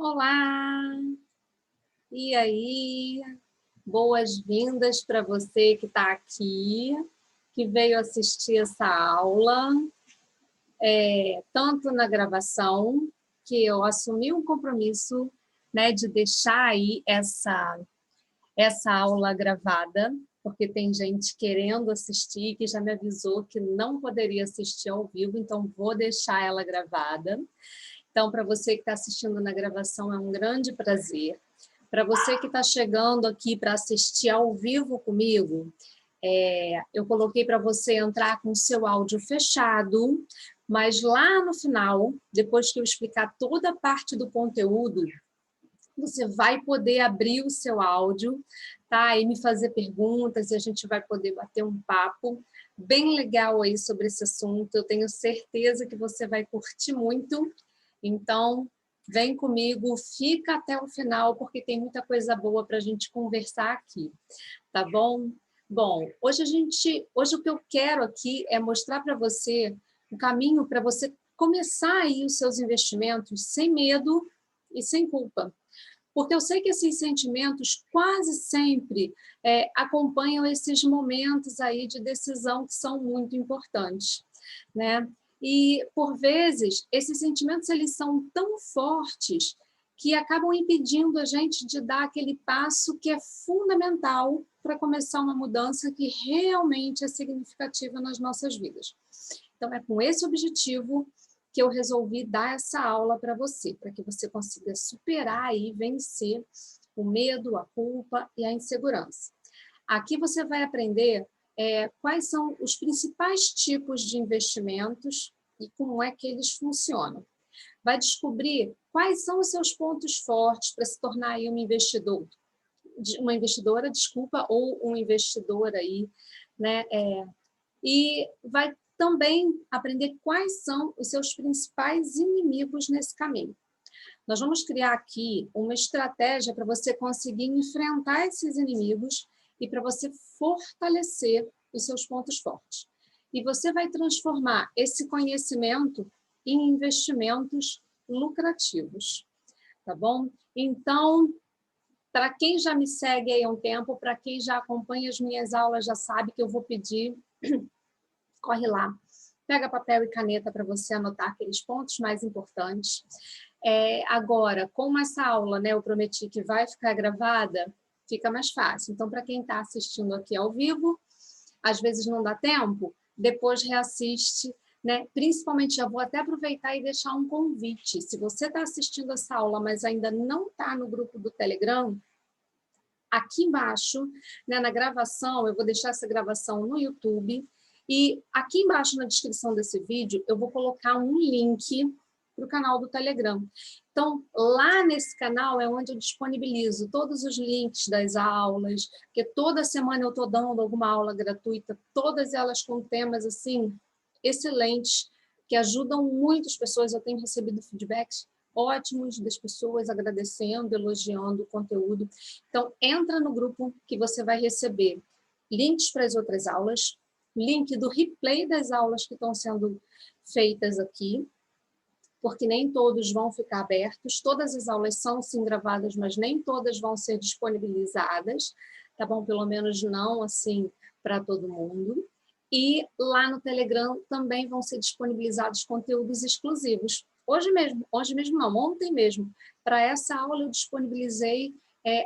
Olá! E aí? Boas-vindas para você que está aqui, que veio assistir essa aula, tanto na gravação, que eu assumi um compromisso, né, de deixar aí essa aula gravada, porque tem gente querendo assistir, que já me avisou que não poderia assistir ao vivo, então vou deixar ela gravada. Então, para você que está assistindo na gravação, é um grande prazer. Para você que está chegando aqui para assistir ao vivo comigo, eu coloquei para você entrar com o seu áudio fechado, mas lá no final, depois que eu explicar toda a parte do conteúdo, você vai poder abrir o seu áudio, tá? E me fazer perguntas e a gente vai poder bater um papo bem legal aí sobre esse assunto. Eu tenho certeza que você vai curtir muito. Então, vem comigo, fica até o final, porque tem muita coisa boa para a gente conversar aqui, tá bom? Bom, hoje o que eu quero aqui é mostrar para você o caminho para você começar aí os seus investimentos sem medo e sem culpa. Porque eu sei que esses sentimentos quase sempre acompanham esses momentos aí de decisão que são muito importantes, né? E, por vezes, esses sentimentos eles são tão fortes que acabam impedindo a gente de dar aquele passo que é fundamental para começar uma mudança que realmente é significativa nas nossas vidas. Então, é com esse objetivo que eu resolvi dar essa aula para você, para que você consiga superar e vencer o medo, a culpa e a insegurança. Aqui você vai aprender quais são os principais tipos de investimentos e como é que eles funcionam. Vai descobrir quais são os seus pontos fortes para se tornar aí uma investidora, ou um investidor aí, né? E vai também aprender quais são os seus principais inimigos nesse caminho. Nós vamos criar aqui uma estratégia para você conseguir enfrentar esses inimigos e para você fortalecer os seus pontos fortes. E você vai transformar esse conhecimento em investimentos lucrativos, tá bom? Então, para quem já me segue aí há um tempo, para quem já acompanha as minhas aulas, já sabe que eu vou pedir, corre lá, pega papel e caneta para você anotar aqueles pontos mais importantes. Agora, como essa aula, né, eu prometi que vai ficar gravada, fica mais fácil. Então, para quem está assistindo aqui ao vivo, às vezes não dá tempo, depois reassiste, né? Principalmente, já vou até aproveitar e deixar um convite. Se você está assistindo essa aula, mas ainda não está no grupo do Telegram, aqui embaixo, né, na gravação, eu vou deixar essa gravação no YouTube, e aqui embaixo na descrição desse vídeo, eu vou colocar um link para o canal do Telegram. Então, lá nesse canal é onde eu disponibilizo todos os links das aulas, porque toda semana eu estou dando alguma aula gratuita, todas elas com temas, assim, excelentes, que ajudam muitas pessoas. Eu tenho recebido feedbacks ótimos das pessoas agradecendo, elogiando o conteúdo. Então, entra no grupo que você vai receber links para as outras aulas, link do replay das aulas que estão sendo feitas aqui, porque nem todos vão ficar abertos. Todas as aulas são sim gravadas, mas nem todas vão ser disponibilizadas, tá bom? Pelo menos não assim para todo mundo. E lá no Telegram também vão ser disponibilizados conteúdos exclusivos. Hoje mesmo não, ontem mesmo, para essa aula eu disponibilizei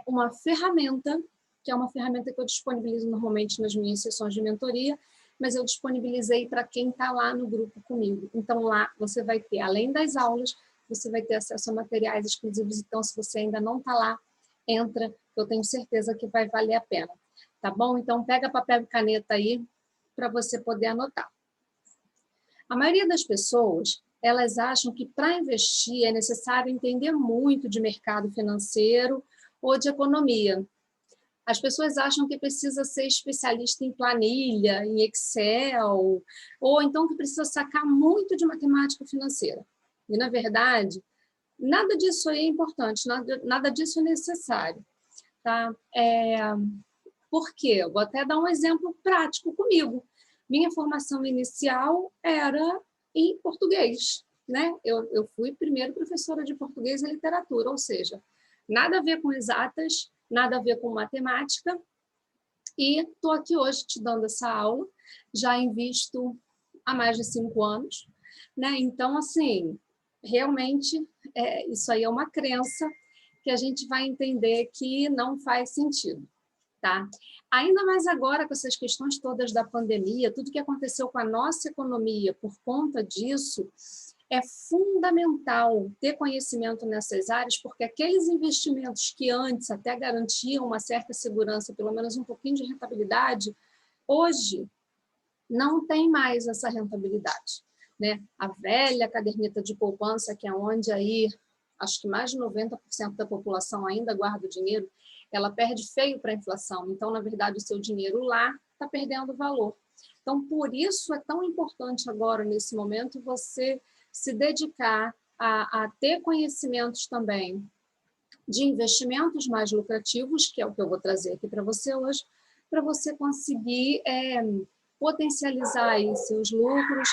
uma ferramenta, que é uma ferramenta que eu disponibilizo normalmente nas minhas sessões de mentoria, mas eu disponibilizei para quem está lá no grupo comigo. Então, lá você vai ter, além das aulas, você vai ter acesso a materiais exclusivos. Então, se você ainda não está lá, entra, eu tenho certeza que vai valer a pena. Tá bom? Então, pega papel e caneta aí para você poder anotar. A maioria das pessoas, elas acham que para investir é necessário entender muito de mercado financeiro ou de economia. As pessoas acham que precisa ser especialista em planilha, em Excel, ou então que precisa sacar muito de matemática financeira. E, na verdade, nada disso aí é importante, nada disso é necessário. Tá? Por quê? Eu vou até dar um exemplo prático comigo. Minha formação inicial era em português. né? Eu fui primeiro professora de português e literatura, ou seja, nada a ver com exatas, nada a ver com matemática, e estou aqui hoje te dando essa aula, já invisto há mais de 5 anos, né? Então, assim, realmente, isso aí é uma crença que a gente vai entender que não faz sentido, tá? Ainda mais agora com essas questões todas da pandemia, tudo que aconteceu com a nossa economia por conta disso, é fundamental ter conhecimento nessas áreas, porque aqueles investimentos que antes até garantiam uma certa segurança, pelo menos um pouquinho de rentabilidade, hoje não tem mais essa rentabilidade, né? A velha caderneta de poupança, que é onde aí acho que mais de 90% da população ainda guarda o dinheiro, ela perde feio para a inflação. Então, na verdade, o seu dinheiro lá está perdendo valor. Então, por isso é tão importante agora, nesse momento, você se dedicar a ter conhecimentos também de investimentos mais lucrativos, que é o que eu vou trazer aqui para você hoje, para você conseguir potencializar aí seus lucros,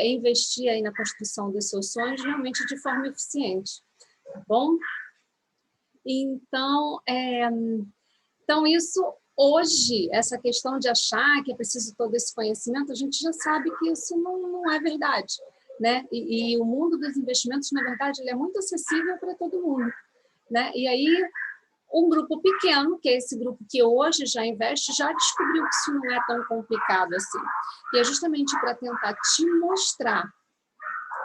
investir aí na construção dos seus sonhos realmente de forma eficiente, tá bom? Então, então isso hoje, essa questão de achar que é preciso todo esse conhecimento, a gente já sabe que isso não é verdade, né? E o mundo dos investimentos, na verdade, ele é muito acessível para todo mundo, né? E aí, um grupo pequeno, que é esse grupo que hoje já investe, já descobriu que isso não é tão complicado assim. E é justamente para tentar te mostrar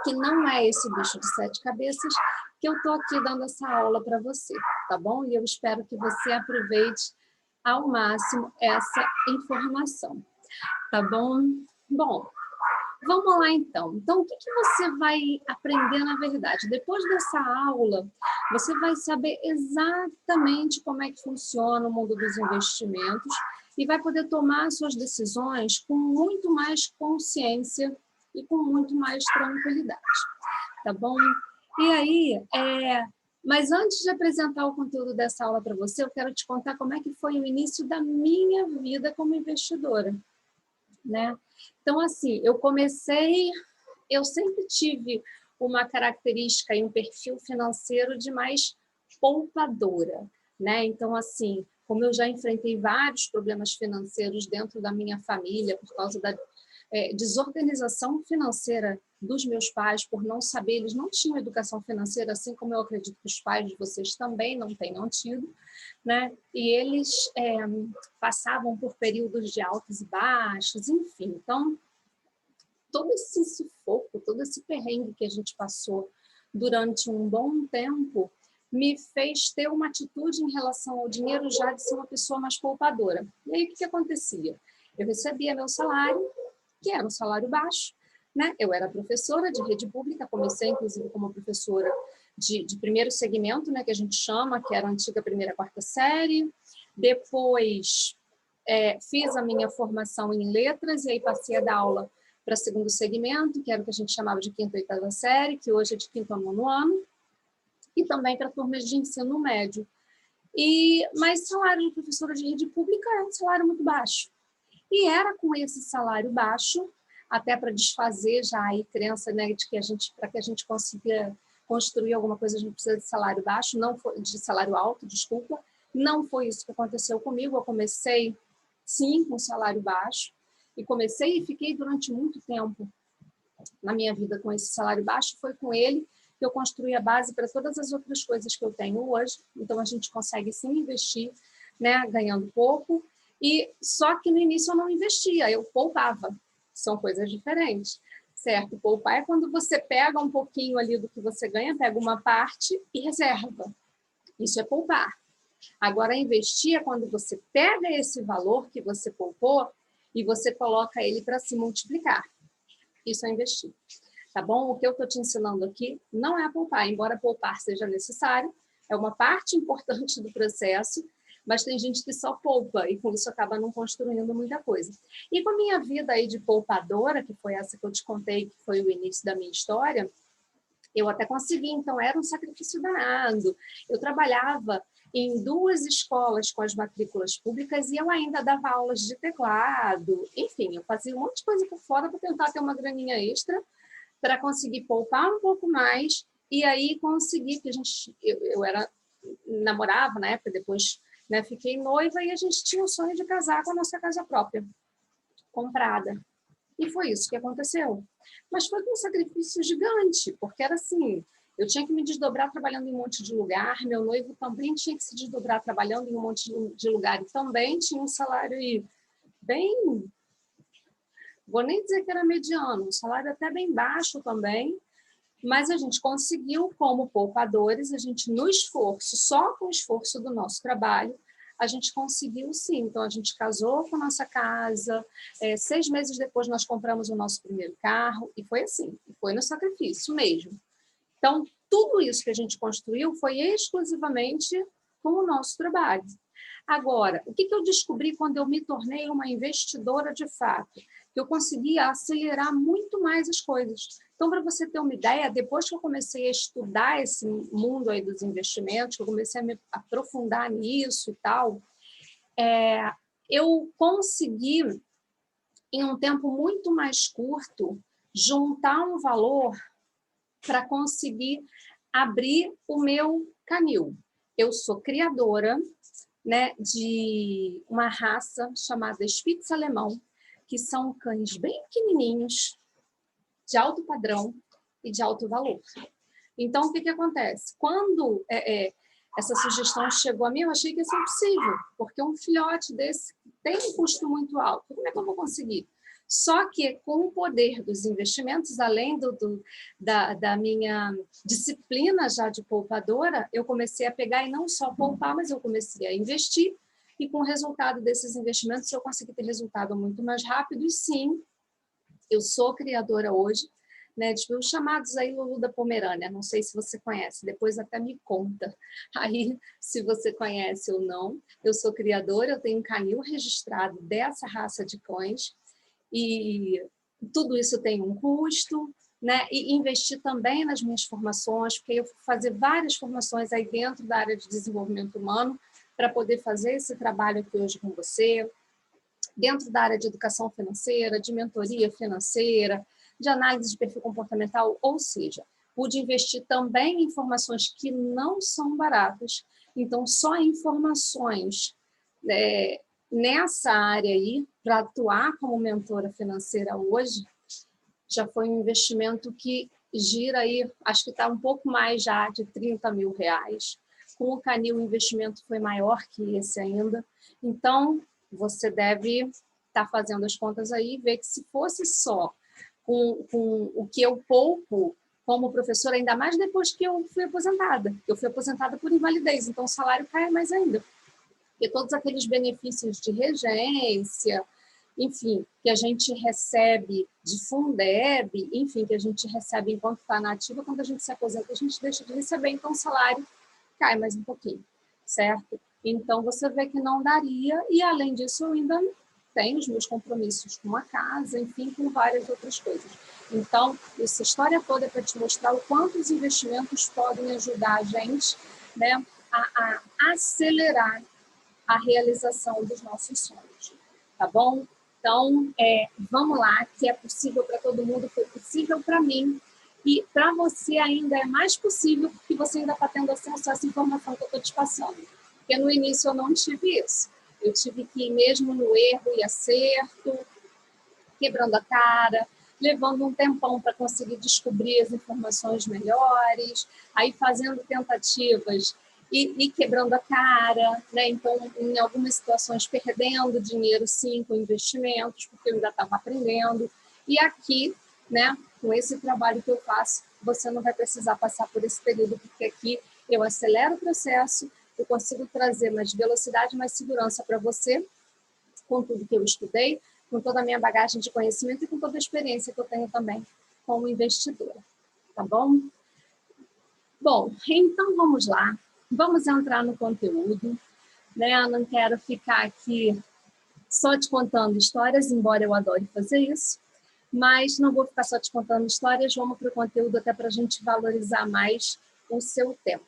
que não é esse bicho de 7 cabeças que eu estou aqui dando essa aula para você, tá bom? E eu espero que você aproveite ao máximo essa informação, tá bom? Bom, vamos lá então. Então, o que você vai aprender na verdade? Depois dessa aula, você vai saber exatamente como é que funciona o mundo dos investimentos e vai poder tomar suas decisões com muito mais consciência e com muito mais tranquilidade, tá bom? E aí, mas antes de apresentar o conteúdo dessa aula para você, eu quero te contar como é que foi o início da minha vida como investidora, né? Então, assim, eu sempre tive uma característica e um perfil financeiro de mais poupadora, né? Então, assim, como eu já enfrentei vários problemas financeiros dentro da minha família por causa da desorganização financeira dos meus pais, por não saber, eles não tinham educação financeira, assim como eu acredito que os pais de vocês também não tenham tido, né? E eles passavam por períodos de altos e baixos, enfim. Então, todo esse sufoco, todo esse perrengue que a gente passou durante um bom tempo me fez ter uma atitude em relação ao dinheiro já de ser uma pessoa mais poupadora. E aí, o que acontecia? Eu recebia meu salário, que era um salário baixo, né? Eu era professora de rede pública, comecei, inclusive, como professora de primeiro segmento, né, que a gente chama, que era a antiga primeira, quarta série. Depois, fiz a minha formação em letras, e aí passei a dar aula para segundo segmento, que era o que a gente chamava de quinta e oitava série, que hoje é de quinto a nono ano, e também para turmas de ensino médio. Mas salário de professora de rede pública é um salário muito baixo. E era com esse salário baixo, até para desfazer já aí crença, né, de que para que a gente consiga construir alguma coisa, a gente precisa de salário baixo, não foi, de salário alto, desculpa. Não foi isso que aconteceu comigo. Eu comecei, sim, com salário baixo, e comecei e fiquei durante muito tempo na minha vida com esse salário baixo. Foi com ele que eu construí a base para todas as outras coisas que eu tenho hoje. Então, a gente consegue sim investir, né, ganhando pouco. E só que no início eu não investia, eu poupava. São coisas diferentes, certo? Poupar é quando você pega um pouquinho ali do que você ganha, pega uma parte e reserva. Isso é poupar. Agora, investir é quando você pega esse valor que você poupou e você coloca ele para se multiplicar. Isso é investir, tá bom? O que eu estou te ensinando aqui não é poupar, embora poupar seja necessário, é uma parte importante do processo, mas tem gente que só poupa e com isso acaba não construindo muita coisa. E com a minha vida aí de poupadora, que foi essa que eu te contei, que foi o início da minha história, eu até consegui, então era um sacrifício danado. Eu trabalhava em 2 escolas com as matrículas públicas e eu ainda dava aulas de teclado. Enfim, eu fazia um monte de coisa por fora para tentar ter uma graninha extra, para conseguir poupar um pouco mais e aí conseguir, porque eu namorava na época, depois, né, fiquei noiva e a gente tinha o sonho de casar com a nossa casa própria, comprada. E foi isso que aconteceu. Mas foi com um sacrifício gigante, porque era assim, eu tinha que me desdobrar trabalhando em um monte de lugar, meu noivo também tinha que se desdobrar trabalhando em um monte de lugar e também tinha um salário bem, vou nem dizer que era mediano, um salário até bem baixo também, mas a gente conseguiu, como poupadores, a gente no esforço, só com o esforço do nosso trabalho, a gente conseguiu sim. Então, a gente casou com a nossa casa, 6 meses depois nós compramos o nosso primeiro carro, e foi assim, foi no sacrifício mesmo. Então, tudo isso que a gente construiu foi exclusivamente com o nosso trabalho. Agora, o que eu descobri quando eu me tornei uma investidora de fato? Que eu conseguia acelerar muito mais as coisas. Então, para você ter uma ideia, depois que eu comecei a estudar esse mundo aí dos investimentos, que eu comecei a me aprofundar nisso e tal, eu consegui, em um tempo muito mais curto, juntar um valor para conseguir abrir o meu canil. Eu sou criadora, né, de uma raça chamada Spitz alemão, que são cães bem pequenininhos, de alto padrão e de alto valor. Então, o que acontece? Quando essa sugestão chegou a mim, eu achei que ia ser impossível, porque um filhote desse tem um custo muito alto. Como é que eu vou conseguir? Só que com o poder dos investimentos, além da minha disciplina já de poupadora, eu comecei a pegar e não só poupar, mas eu comecei a investir, e com o resultado desses investimentos eu consegui ter resultado muito mais rápido, e sim, eu sou criadora hoje, né, de os chamados aí Lulu da Pomerânia, não sei se você conhece, depois até me conta aí se você conhece ou não. Eu sou criadora, eu tenho um canil registrado dessa raça de cães, e tudo isso tem um custo, né? E investir também nas minhas formações, porque eu fui fazer várias formações aí dentro da área de desenvolvimento humano para poder fazer esse trabalho aqui hoje com você, dentro da área de educação financeira, de mentoria financeira, de análise de perfil comportamental, ou seja, pude investir também em informações que não são baratas. Então, só informações nessa área aí, para atuar como mentora financeira hoje, já foi um investimento que gira aí, acho que está um pouco mais já de R$30 mil. Com o Canil, o investimento foi maior que esse ainda. Então, você deve estar fazendo as contas aí e ver que se fosse só com o que eu poupo como professora, ainda mais depois que eu fui aposentada. Eu fui aposentada por invalidez, então o salário cai mais ainda. Porque todos aqueles benefícios de regência, enfim, que a gente recebe de Fundeb, enfim, que a gente recebe enquanto está na ativa, quando a gente se aposenta, a gente deixa de receber, então o salário cai mais um pouquinho, certo? Então, você vê que não daria, e além disso, eu ainda tenho os meus compromissos com a casa, enfim, com várias outras coisas. Então, essa história toda é para te mostrar o quanto os investimentos podem ajudar a gente, né, a acelerar a realização dos nossos sonhos, tá bom? Então, vamos lá, que é possível para todo mundo, foi possível para mim, e para você ainda é mais possível, porque você ainda está tendo acesso a essa informação que eu estou te passando. Porque no início eu não tive isso. Eu tive que ir mesmo no erro e acerto, quebrando a cara, levando um tempão para conseguir descobrir as informações melhores, aí fazendo tentativas e quebrando a cara, né? Então, em algumas situações, perdendo dinheiro, sim, com investimentos, porque eu ainda estava aprendendo. E aqui, né, com esse trabalho que eu faço, você não vai precisar passar por esse período, porque aqui eu acelero o processo, eu consigo trazer mais velocidade, mais segurança para você, com tudo que eu estudei, com toda a minha bagagem de conhecimento e com toda a experiência que eu tenho também como investidora, tá bom? Bom, então vamos lá, vamos entrar no conteúdo, né? Eu não quero ficar aqui só te contando histórias, embora eu adore fazer isso, mas não vou ficar só te contando histórias, vamos para o conteúdo até para a gente valorizar mais o seu tempo,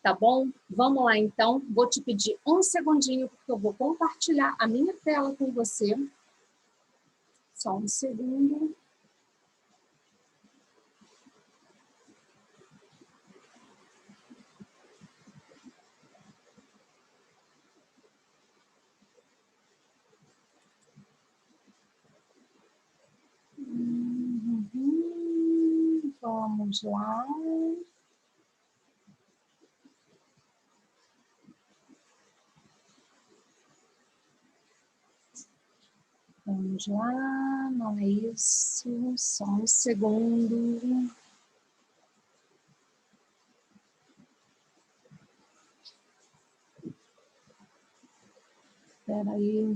tá bom? Vamos lá então, vou te pedir um segundinho, porque eu vou compartilhar a minha tela com você. Só um segundo. Vamos lá. Vamos lá, não é isso, só um segundo. Espera aí.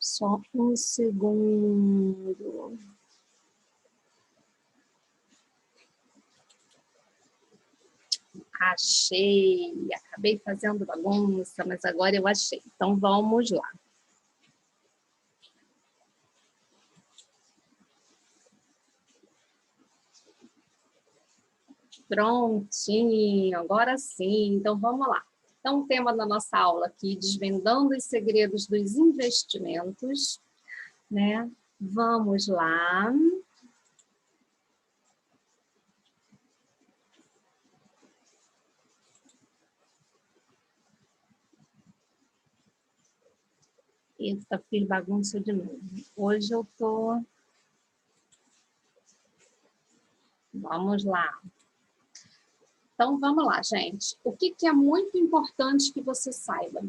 Só um segundo. Achei. Acabei fazendo bagunça, mas agora eu achei. Então, vamos lá. Prontinho, agora sim. Então, vamos lá. Então, o tema da nossa aula aqui, desvendando os segredos dos investimentos, né? Vamos lá. Eita, fiz bagunça de novo. Hoje eu tô... Vamos lá. Então, vamos lá, gente. O que é muito importante que você saiba?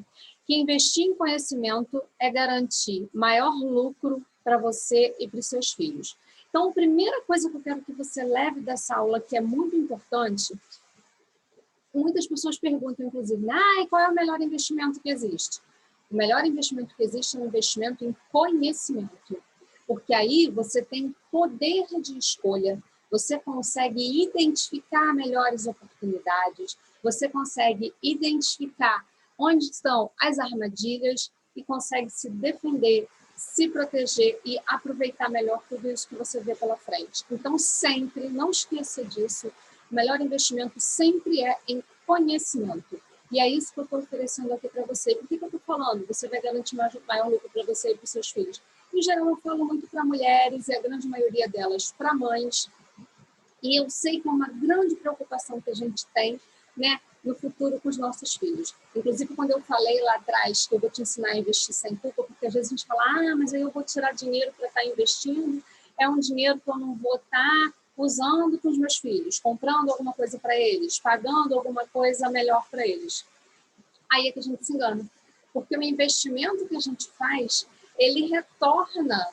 Que investir em conhecimento é garantir maior lucro para você e para os seus filhos. Então, a primeira coisa que eu quero que você leve dessa aula, que é muito importante, muitas pessoas perguntam, inclusive, qual é o melhor investimento que existe? O melhor investimento que existe é um investimento em conhecimento, porque aí você tem poder de escolha, você consegue identificar melhores oportunidades, você consegue identificar onde estão as armadilhas e consegue se defender, se proteger e aproveitar melhor tudo isso que você vê pela frente. Então, sempre, não esqueça disso, o melhor investimento sempre é em conhecimento. E é isso que eu estou oferecendo aqui para você. Por que eu estou falando? Você vai garantir maior lucro para você e para os seus filhos. Em geral, eu falo muito para mulheres, e a grande maioria delas para mães. E eu sei que é uma grande preocupação que a gente tem, né, no futuro com os nossos filhos. Inclusive, quando eu falei lá atrás que eu vou te ensinar a investir sem culpa, porque às vezes a gente fala, mas aí eu vou tirar dinheiro para estar investindo, é um dinheiro que eu não vou estar usando com os meus filhos, comprando alguma coisa para eles, pagando alguma coisa melhor para eles. Aí é que a gente se engana. Porque o investimento que a gente faz, ele retorna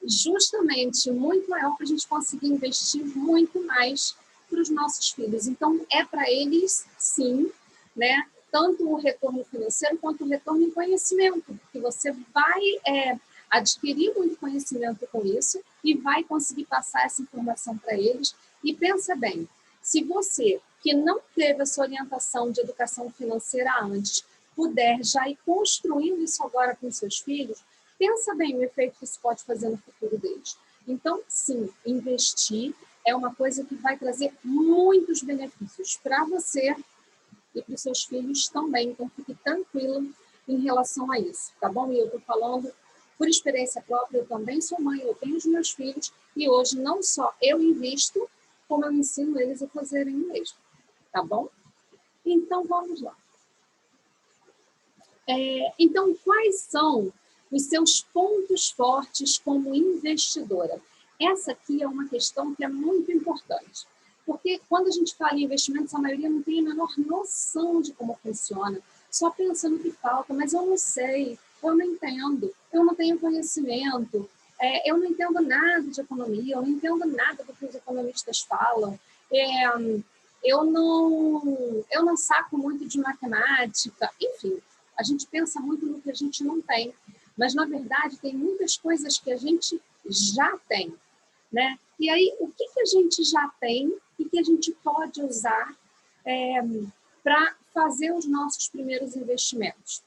justamente muito maior para a gente conseguir investir muito mais para os nossos filhos. Então, é para eles, sim, né? Tanto o retorno financeiro quanto o retorno em conhecimento, porque você vai adquirir muito conhecimento com isso e vai conseguir passar essa informação para eles. E pensa bem, se você, que não teve essa orientação de educação financeira antes, puder já ir construindo isso agora com seus filhos, pensa bem o efeito que isso pode fazer no futuro deles. Então, sim, investir é uma coisa que vai trazer muitos benefícios para você e para os seus filhos também. Então, fique tranquilo em relação a isso, tá bom? E eu estou falando por experiência própria, eu também sou mãe, eu tenho os meus filhos e hoje não só eu invisto, como eu ensino eles a fazerem o mesmo, tá bom? Então, vamos lá. Então, quais são os seus pontos fortes como investidora? Essa aqui é uma questão que é muito importante, porque quando a gente fala em investimentos, a maioria não tem a menor noção de como funciona, só pensa no que falta, mas eu não sei, eu não entendo, eu não tenho conhecimento, eu não entendo nada de economia, eu não entendo nada do que os economistas falam, eu não saco muito de matemática, enfim. A gente pensa muito no que a gente não tem, mas, na verdade, tem muitas coisas que a gente já tem, né? E aí, o que a gente já tem e que a gente pode usar para fazer os nossos primeiros investimentos?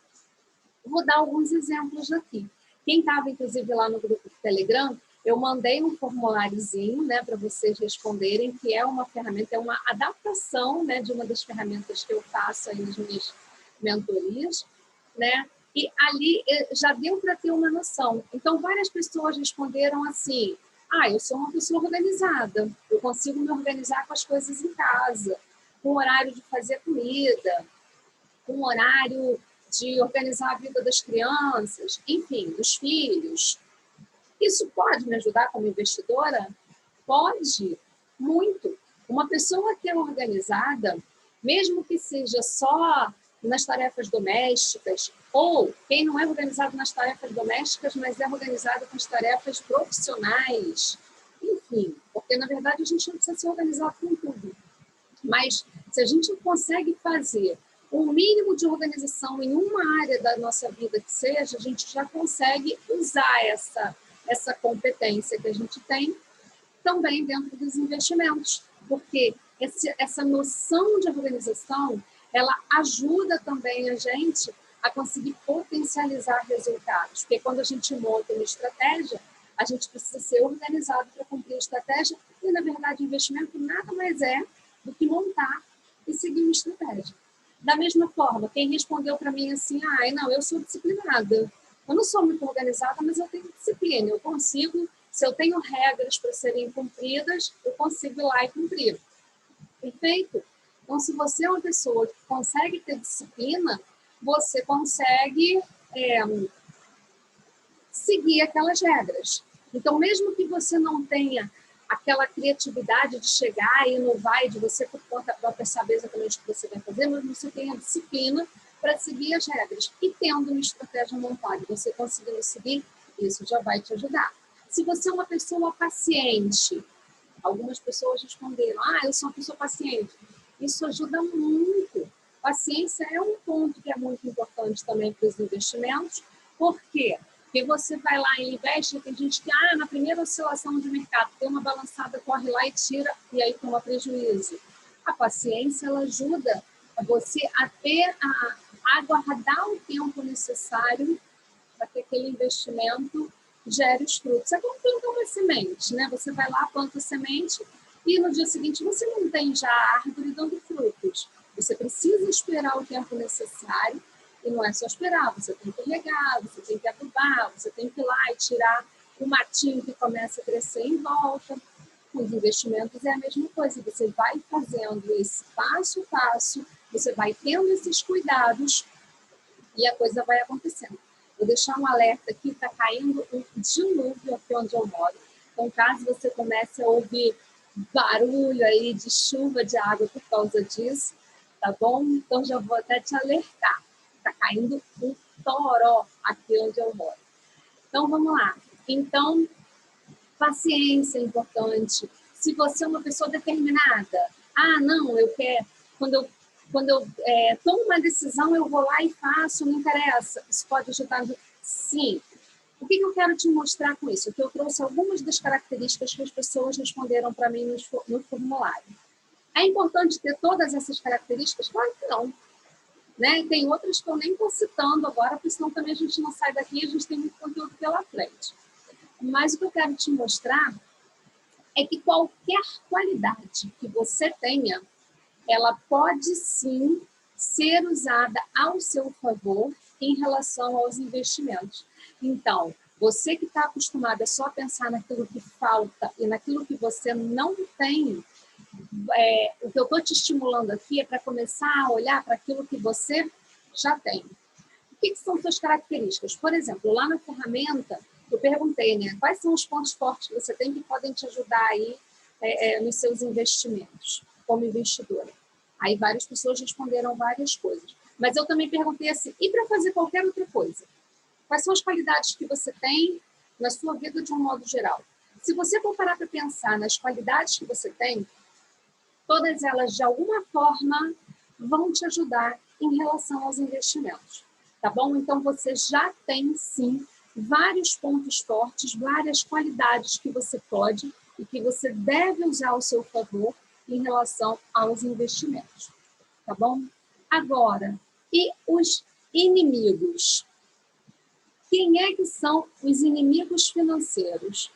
Vou dar alguns exemplos aqui. Quem estava, inclusive, lá no grupo do Telegram, eu mandei um formuláriozinho, né, para vocês responderem, que é uma ferramenta, é uma adaptação, né, de uma das ferramentas que eu faço aí nas minhas mentorias, né? E ali já deu para ter uma noção. Então, várias pessoas responderam assim, Ah, eu sou uma pessoa organizada, eu consigo me organizar com as coisas em casa, com o horário de fazer comida, com o horário de organizar a vida das crianças, enfim, dos filhos. Isso pode me ajudar como investidora? Pode, muito. Uma pessoa que é organizada, mesmo que seja só nas tarefas domésticas, ou quem não é organizado nas tarefas domésticas, mas é organizado com as tarefas profissionais, enfim, porque na verdade a gente não precisa ser organizado com tudo. Mas se a gente consegue fazer um mínimo de organização em uma área da nossa vida que seja, a gente já consegue usar essa competência que a gente tem também dentro dos investimentos, porque essa noção de organização, ela ajuda também a gente a conseguir potencializar resultados, porque quando a gente monta uma estratégia, a gente precisa ser organizado para cumprir a estratégia, e na verdade o investimento nada mais é do que montar e seguir uma estratégia. Da mesma forma, quem respondeu para mim assim, não, eu sou disciplinada, eu não sou muito organizada, mas eu tenho disciplina, eu consigo. Se eu tenho regras para serem cumpridas, eu consigo ir lá e cumprir. Perfeito? Então, se você é uma pessoa que consegue ter disciplina, você consegue seguir aquelas regras. Então, mesmo que você não tenha aquela criatividade de chegar e inovar, de você, por conta própria, saber exatamente o que você vai fazer, mas você tem a disciplina para seguir as regras. E tendo uma estratégia montada, você conseguindo seguir, isso já vai te ajudar. Se você é uma pessoa paciente, algumas pessoas responderam, eu sou uma pessoa paciente. Isso ajuda muito. Paciência é um ponto que é muito importante também para os investimentos. Por quê? Porque você vai lá e investe, tem gente que, na primeira oscilação de mercado, tem uma balançada, corre lá e tira, e aí toma prejuízo. A paciência, ela ajuda você a ter, a aguardar o tempo necessário para que aquele investimento gere os frutos. É como plantar uma semente, né? Você vai lá, planta a semente e no dia seguinte você não tem já a árvore dando frutos. Você precisa esperar o tempo necessário e não é só esperar, você tem que regar, você tem que adubar, você tem que ir lá e tirar o matinho que começa a crescer em volta. Os investimentos é a mesma coisa, você vai fazendo esse passo a passo, você vai tendo esses cuidados e a coisa vai acontecendo. Vou deixar um alerta aqui, está caindo um dilúvio aqui onde eu moro. Então, caso você comece a ouvir barulho aí de chuva, de água por causa disso, tá bom? Então, já vou até te alertar. Está caindo um toró aqui onde eu moro. Então, vamos lá. Então, paciência é importante. Se você é uma pessoa determinada, não, eu quero... Quando eu tomo uma decisão, eu vou lá e faço, não interessa. Isso pode ajudar? Sim. O que eu quero te mostrar com isso? Que eu trouxe algumas das características que as pessoas responderam para mim no formulário. É importante ter todas essas características? Claro que não. Né? Tem outras que eu nem estou citando agora, porque senão também a gente não sai daqui e a gente tem muito conteúdo pela frente. Mas o que eu quero te mostrar é que qualquer qualidade que você tenha, ela pode sim ser usada ao seu favor em relação aos investimentos. Então, você que está acostumado a só pensar naquilo que falta e naquilo que você não tem, o que eu estou te estimulando aqui é para começar a olhar para aquilo que você já tem. O que são suas características? Por exemplo, lá na ferramenta, eu perguntei, né, quais são os pontos fortes que você tem que podem te ajudar aí nos seus investimentos, como investidora. Aí várias pessoas responderam várias coisas. Mas eu também perguntei assim, e para fazer qualquer outra coisa? Quais são as qualidades que você tem na sua vida de um modo geral? Se você for parar para pensar nas qualidades que você tem, todas elas, de alguma forma, vão te ajudar em relação aos investimentos. Tá bom? Então, você já tem, sim, vários pontos fortes, várias qualidades que você pode e que você deve usar ao seu favor em relação aos investimentos. Tá bom? Agora, e os inimigos? Quem é que são os inimigos financeiros?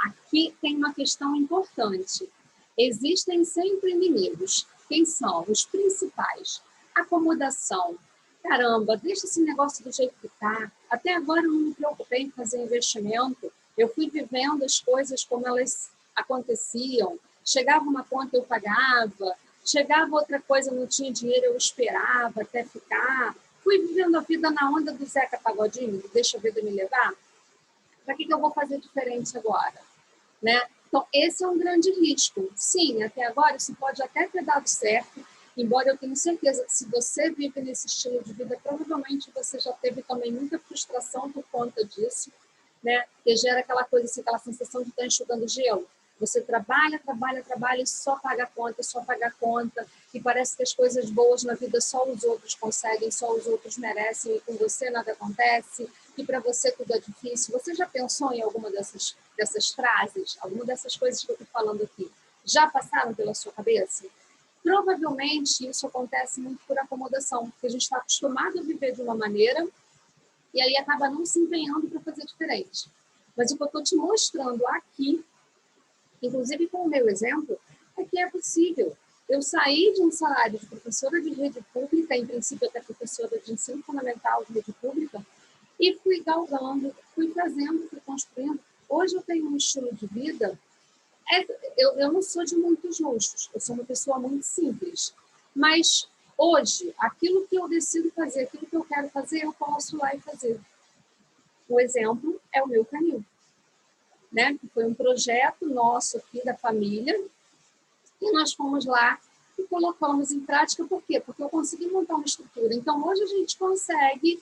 Aqui tem uma questão importante. Existem sempre inimigos. Quem são? Os principais. Acomodação. Caramba, deixa esse negócio do jeito que está. Até agora eu não me preocupei em fazer investimento. Eu fui vivendo as coisas como elas aconteciam. Chegava uma conta, eu pagava. Chegava outra coisa, não tinha dinheiro, eu esperava até ficar. Fui vivendo a vida na onda do Zeca Pagodinho, deixa a vida me levar. Para que eu vou fazer diferente agora? Né? Então, esse é um grande risco. Sim, até agora isso pode até ter dado certo, embora eu tenha certeza que se você vive nesse estilo de vida, provavelmente você já teve também muita frustração por conta disso, né? Que gera aquela coisa, assim, aquela sensação de estar enxugando gelo. Você trabalha, trabalha, trabalha e só paga conta, só paga conta, e parece que as coisas boas na vida só os outros conseguem, só os outros merecem, e com você nada acontece, e para você tudo é difícil. Você já pensou em alguma dessas frases, alguma dessas coisas que eu estou falando aqui? Já passaram pela sua cabeça? Provavelmente isso acontece muito por acomodação, porque a gente está acostumado a viver de uma maneira e aí acaba não se empenhando para fazer diferente. Mas o que eu estou te mostrando aqui, inclusive com o meu exemplo, é que é possível. Eu saí de um salário de professora de rede pública, em princípio até professora de ensino fundamental de rede pública, e fui galgando, fui fazendo, fui construindo. Hoje eu tenho um estilo de vida, eu não sou de muitos luxos, eu sou uma pessoa muito simples, mas hoje, aquilo que eu decido fazer, aquilo que eu quero fazer, eu posso ir lá e fazer. O exemplo é o meu canil, né? Foi um projeto nosso aqui da família, e nós fomos lá e colocamos em prática. Por quê? Porque eu consegui montar uma estrutura. Então, hoje a gente consegue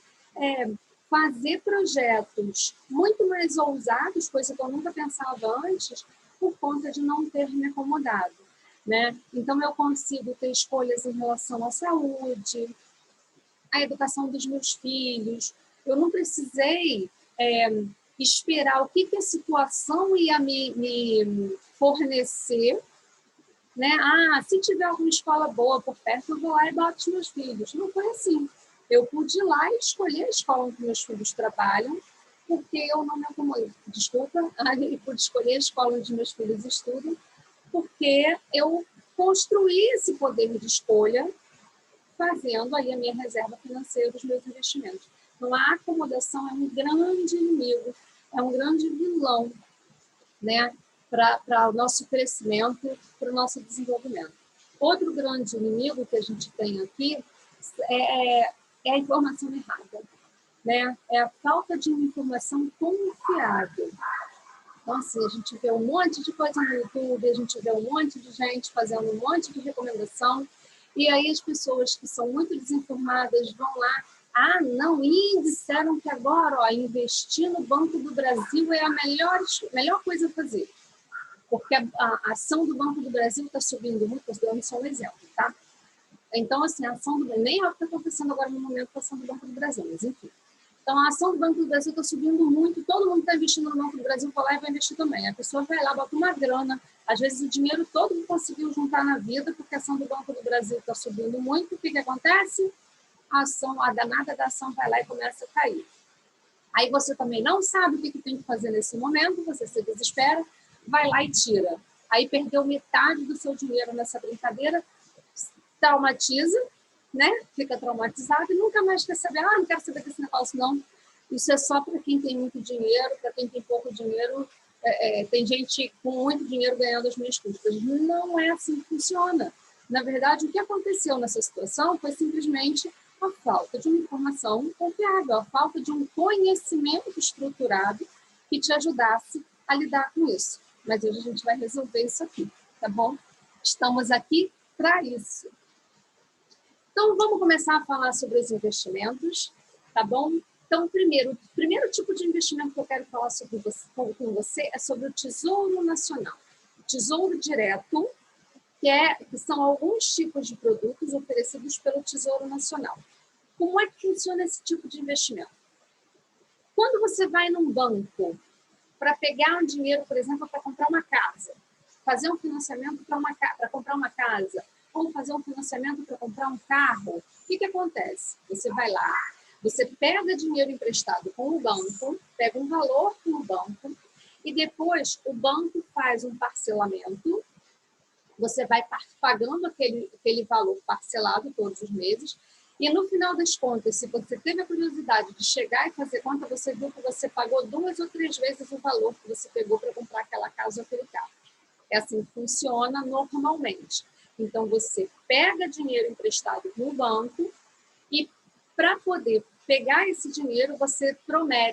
fazer projetos muito mais ousados, coisa que eu nunca pensava antes, por conta de não ter me acomodado, né? Então, eu consigo ter escolhas em relação à saúde, à educação dos meus filhos. Eu não precisei esperar o que a situação ia me fornecer, né? Ah, se tiver alguma escola boa por perto, eu vou lá e boto os meus filhos. Não foi assim. Eu pude ir lá e escolher a escola onde meus filhos trabalham, porque eu não me acomodei. Desculpa, eu pude escolher a escola onde meus filhos estudam, porque eu construí esse poder de escolha fazendo aí a minha reserva financeira dos meus investimentos. Então, a acomodação é um grande inimigo, é um grande vilão, né, para o nosso crescimento, para o nosso desenvolvimento. Outro grande inimigo que a gente tem aqui é a informação errada, né? É a falta de uma informação confiável. Então, assim, a gente vê um monte de coisa no YouTube, a gente vê um monte de gente fazendo um monte de recomendação, e aí as pessoas que são muito desinformadas vão lá, ah, não, e disseram que agora, ó, investir no Banco do Brasil é a melhor coisa a fazer, porque a ação do Banco do Brasil está subindo muito, estou dando só um exemplo, tá? Então, assim, a ação do nem é o que está acontecendo agora no momento com a ação do Banco do Brasil, mas enfim. Então, a ação do Banco do Brasil está subindo muito, todo mundo está investindo no Banco do Brasil, vai lá e vai investir também. A pessoa vai lá, bota uma grana, às vezes o dinheiro todo que conseguiu juntar na vida, porque a ação do Banco do Brasil está subindo muito, o que acontece? A danada da ação vai lá e começa a cair. Aí você também não sabe o que tem que fazer nesse momento, você se desespera, vai lá e tira. Aí perdeu metade do seu dinheiro nessa brincadeira, traumatiza, né? Fica traumatizado e nunca mais quer saber. Ah, não quero saber desse negócio, não. Isso é só para quem tem muito dinheiro, para quem tem pouco dinheiro. Tem gente com muito dinheiro ganhando as minhas custas. Não é assim que funciona. Na verdade, o que aconteceu nessa situação foi simplesmente a falta de uma informação confiável, a falta de um conhecimento estruturado que te ajudasse a lidar com isso. Mas hoje a gente vai resolver isso aqui, tá bom? Estamos aqui para isso. Então, vamos começar a falar sobre os investimentos, tá bom? Então, o primeiro tipo de investimento que eu quero falar com você é sobre o Tesouro Nacional. O Tesouro Direto, que são alguns tipos de produtos oferecidos pelo Tesouro Nacional. Como é que funciona esse tipo de investimento? Quando você vai num banco para pegar um dinheiro, por exemplo, para comprar uma casa, fazer um financiamento para comprar uma casa, ou fazer um financiamento para comprar um carro, o que acontece? Você vai lá, você pega dinheiro emprestado com o banco, pega um valor com o banco, e depois o banco faz um parcelamento, você vai pagando aquele valor parcelado todos os meses, E no final das contas, se você teve a curiosidade de chegar e fazer conta, você viu que você pagou 2 ou 3 vezes o valor que você pegou para comprar aquela casa ou aquele carro. É assim que funciona normalmente. Então, você pega dinheiro emprestado no banco e, para poder pegar esse dinheiro, você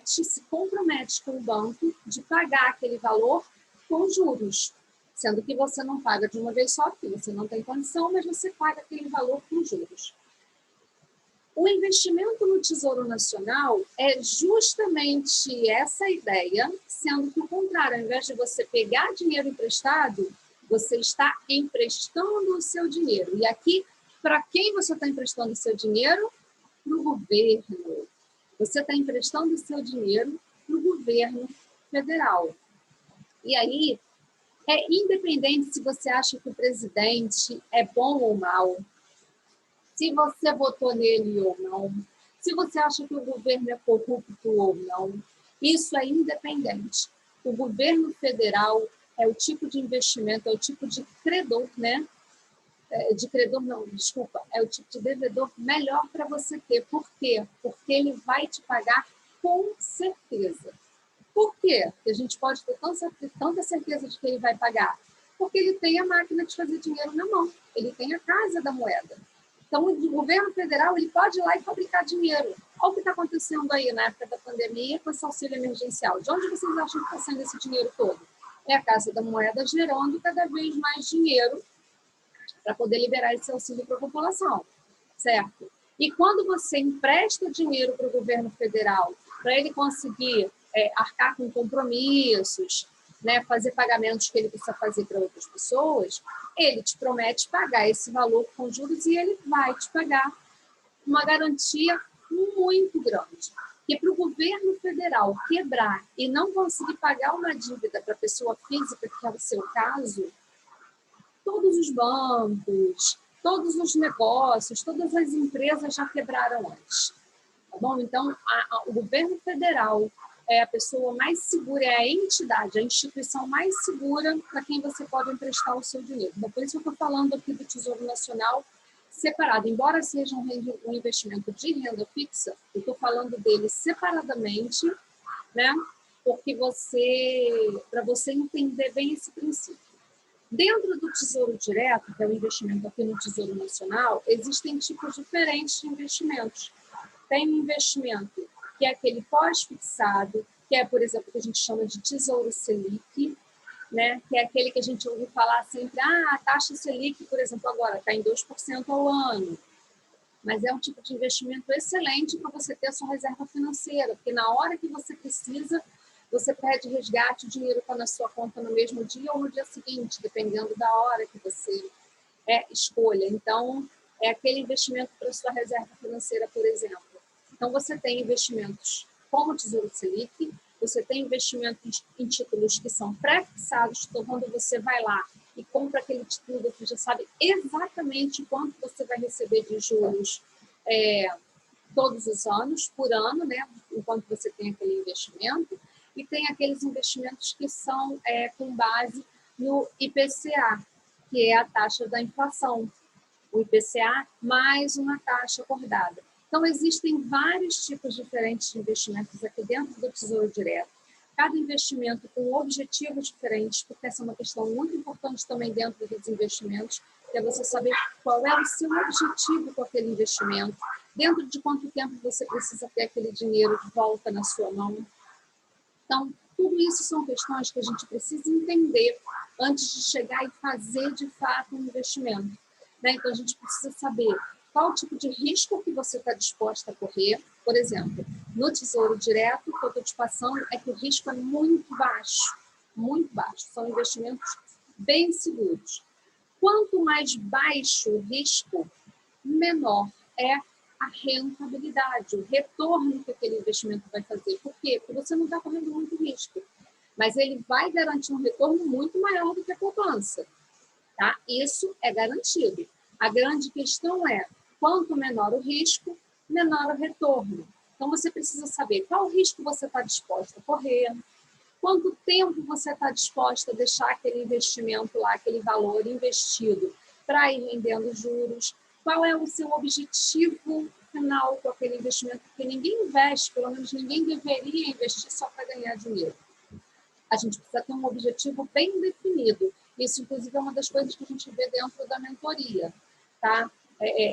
se compromete com o banco de pagar aquele valor com juros, sendo que você não paga de uma vez só, porque você não tem condição, mas você paga aquele valor com juros. O investimento no Tesouro Nacional é justamente essa ideia, sendo que o contrário, ao invés de você pegar dinheiro emprestado, você está emprestando o seu dinheiro. E aqui, para quem você está emprestando o seu dinheiro? Para o governo. Você está emprestando o seu dinheiro para o governo federal. E aí, é independente se você acha que o presidente é bom ou mal, se você votou nele ou não, se você acha que o governo é corrupto ou não, isso é independente. O governo federal é o tipo de investimento, é o tipo de credor, né? De credor não, desculpa, é o tipo de devedor melhor para você ter. Por quê? Porque ele vai te pagar com certeza. Por quê? Porque a gente pode ter tanta certeza de que ele vai pagar? Porque ele tem a máquina de fazer dinheiro na mão, ele tem a casa da moeda. Então, o governo federal ele pode ir lá e fabricar dinheiro. Olha o que está acontecendo aí na época da pandemia com esse auxílio emergencial. De onde vocês acham que está saindo esse dinheiro todo? É a Casa da Moeda gerando cada vez mais dinheiro para poder liberar esse auxílio para a população, certo? E quando você empresta dinheiro para o governo federal para ele conseguir arcar com compromissos, né, fazer pagamentos que ele precisa fazer para outras pessoas, ele te promete pagar esse valor com juros e ele vai te pagar uma garantia muito grande. E para o governo federal quebrar e não conseguir pagar uma dívida para a pessoa física, que é o seu caso, todos os bancos, todos os negócios, todas as empresas já quebraram antes. Tá bom? Então, o governo federal é a pessoa mais segura, é a entidade, a instituição mais segura para quem você pode emprestar o seu dinheiro. Então, por isso eu estou falando aqui do Tesouro Nacional separado. Embora seja um investimento de renda fixa, eu estou falando dele separadamente, né? Porque para você entender bem esse princípio. Dentro do Tesouro Direto, que é o investimento aqui no Tesouro Nacional, existem tipos diferentes de investimentos. Tem um investimento que é aquele pós-fixado, que é, por exemplo, o que a gente chama de Tesouro Selic, né? Que é aquele que a gente ouve falar sempre, a taxa Selic, por exemplo, agora está em 2% ao ano. Mas é um tipo de investimento excelente para você ter a sua reserva financeira, porque na hora que você precisa, você pede resgate, o dinheiro está na sua conta no mesmo dia ou no dia seguinte, dependendo da hora que você escolha. Então, é aquele investimento para a sua reserva financeira, por exemplo. Então, você tem investimentos como o Tesouro Selic, você tem investimentos em títulos que são pré-fixados, então quando você vai lá e compra aquele título, você já sabe exatamente quanto você vai receber de juros todos os anos, por ano, né? Enquanto você tem aquele investimento. E tem aqueles investimentos que são com base no IPCA, que é a taxa da inflação. O IPCA mais uma taxa acordada. Então, existem vários tipos diferentes de investimentos aqui dentro do Tesouro Direto. Cada investimento com objetivos diferentes, porque essa é uma questão muito importante também dentro dos investimentos, que é você saber qual é o seu objetivo com aquele investimento, dentro de quanto tempo você precisa ter aquele dinheiro de volta na sua mão. Então, tudo isso são questões que a gente precisa entender antes de chegar e fazer, de fato, um investimento. Né? Então, a gente precisa saber qual tipo de risco que você está disposta a correr. Por exemplo, no Tesouro Direto, o que eu estou te passando é que o risco é muito baixo, muito baixo. São investimentos bem seguros. Quanto mais baixo o risco, menor é a rentabilidade, o retorno que aquele investimento vai fazer. Por quê? Porque você não está correndo muito risco, mas ele vai garantir um retorno muito maior do que a poupança. Tá? Isso é garantido. A grande questão é, quanto menor o risco, menor o retorno. Então, você precisa saber qual risco você está disposto a correr, quanto tempo você está disposto a deixar aquele investimento lá, aquele valor investido, para ir rendendo juros. qual é o seu objetivo final com aquele investimento, porque ninguém investe, pelo menos ninguém deveria investir só para ganhar dinheiro. A gente precisa ter um objetivo bem definido. Isso, inclusive, é uma das coisas que a gente vê dentro da mentoria, tá?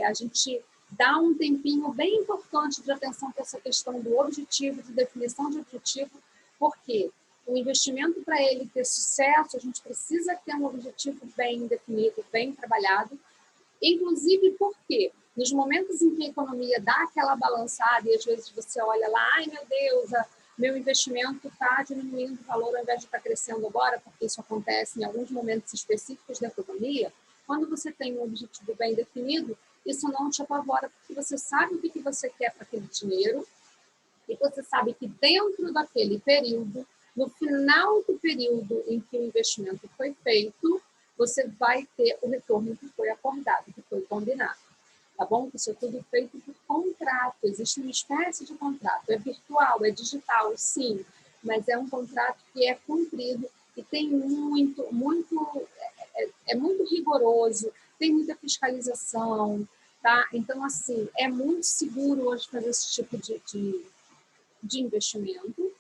A gente dá um tempinho bem importante de atenção para essa questão do objetivo, de definição de objetivo, porque o investimento, para ele ter sucesso, a gente precisa ter um objetivo bem definido, bem trabalhado, inclusive porque nos momentos em que a economia dá aquela balançada e às vezes você olha lá, ai meu Deus, meu investimento está diminuindo o valor ao invés de estar crescendo agora, porque isso acontece em alguns momentos específicos da economia. Quando você tem um objetivo bem definido, isso não te apavora, porque você sabe o que você quer para aquele dinheiro e você sabe que dentro daquele período, no final do período em que o investimento foi feito, você vai ter o retorno que foi acordado, que foi combinado. Tá bom? Isso é tudo feito por contrato, existe uma espécie de contrato. É virtual, é digital, sim, mas é um contrato que é cumprido e tem muito rigoroso, tem muita fiscalização, tá? Então, assim, é muito seguro hoje fazer esse tipo de investimento,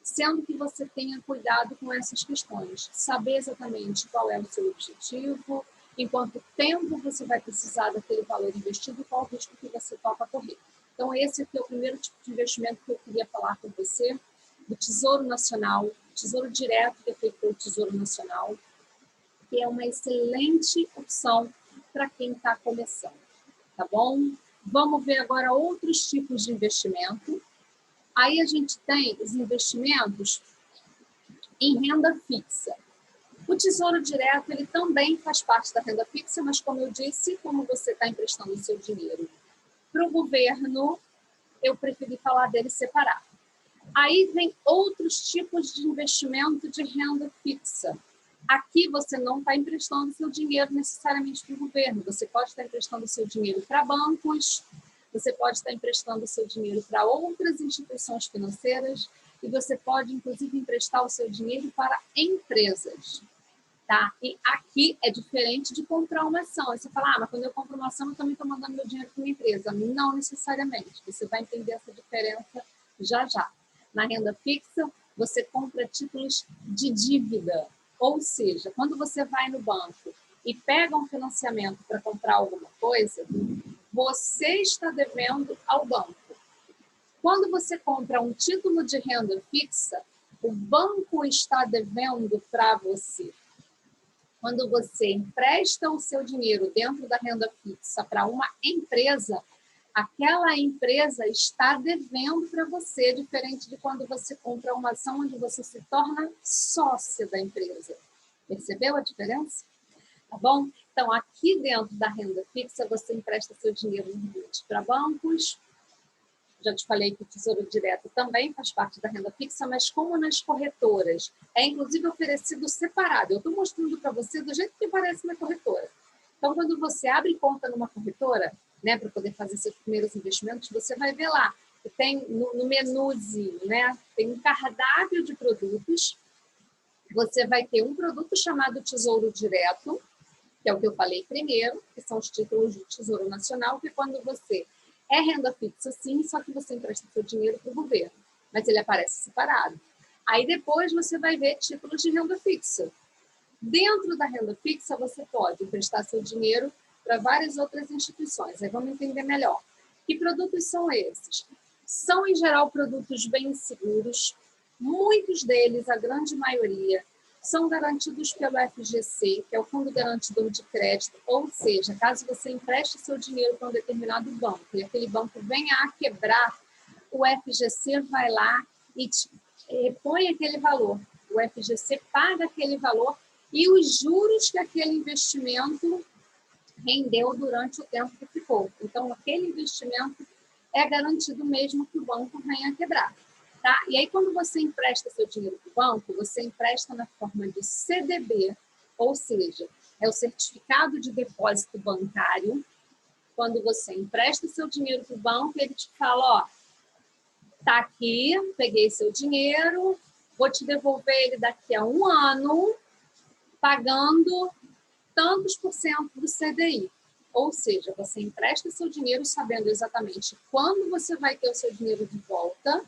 sendo que você tenha cuidado com essas questões. Saber exatamente qual é o seu objetivo, em quanto tempo você vai precisar daquele valor investido e qual o risco que você topa correr. Então, esse aqui é o primeiro tipo de investimento que eu queria falar com você, do Tesouro Nacional, Tesouro Direto, que é feito pelo Tesouro Nacional, que é uma excelente opção para quem está começando, tá bom? Vamos ver agora outros tipos de investimento. Aí a gente tem os investimentos em renda fixa. O Tesouro Direto, ele também faz parte da renda fixa, mas como eu disse, como você está emprestando o seu dinheiro para o governo, eu preferi falar dele separado. Aí vem outros tipos de investimento de renda fixa. Aqui você não está emprestando seu dinheiro necessariamente para o governo, você pode estar emprestando seu dinheiro para bancos, você pode estar emprestando seu dinheiro para outras instituições financeiras e você pode, inclusive, emprestar o seu dinheiro para empresas. Tá? E aqui é diferente de comprar uma ação. Aí você fala, mas quando eu compro uma ação, eu também estou mandando meu dinheiro para uma empresa. Não necessariamente. Você vai entender essa diferença já já. Na renda fixa, você compra títulos de dívida. Ou seja, quando você vai no banco e pega um financiamento para comprar alguma coisa, você está devendo ao banco. Quando você compra um título de renda fixa, o banco está devendo para você. Quando você empresta o seu dinheiro dentro da renda fixa para uma empresa, aquela empresa está devendo para você, diferente de quando você compra uma ação onde você se torna sócia da empresa. Percebeu a diferença? Tá bom? Então, aqui dentro da renda fixa, você empresta seu dinheiro normalmente para bancos. Já te falei que o Tesouro Direto também faz parte da renda fixa, mas como nas corretoras, é inclusive oferecido separado. Eu estou mostrando para você do jeito que parece na corretora. Então, quando você abre conta numa corretora, né, para poder fazer seus primeiros investimentos, você vai ver lá, que tem no menuzinho, né, tem um cardápio de produtos. Você vai ter um produto chamado Tesouro Direto, que é o que eu falei primeiro, que são os títulos do Tesouro Nacional, que quando você é renda fixa, sim, só que você empresta seu dinheiro para o governo, mas ele aparece separado. Aí depois você vai ver títulos de renda fixa. Dentro da renda fixa, você pode emprestar seu dinheiro para várias outras instituições. Aí vamos entender melhor. Que produtos são esses? São, em geral, produtos bem seguros. Muitos deles, a grande maioria, são garantidos pelo FGC, que é o Fundo Garantidor de Crédito, ou seja, caso você empreste seu dinheiro para um determinado banco e aquele banco venha a quebrar, o FGC vai lá e te repõe aquele valor. O FGC paga aquele valor e os juros que aquele investimento rendeu durante o tempo que ficou. Então, aquele investimento é garantido mesmo que o banco venha a quebrar. Tá? E aí, quando você empresta seu dinheiro para o banco, você empresta na forma de CDB, ou seja, é o certificado de depósito bancário. Quando você empresta seu dinheiro para o banco, ele te fala, ó, tá aqui, peguei seu dinheiro, vou te devolver ele daqui a 1 ano, pagando tantos por cento do CDI. Ou seja, você empresta seu dinheiro sabendo exatamente quando você vai ter o seu dinheiro de volta,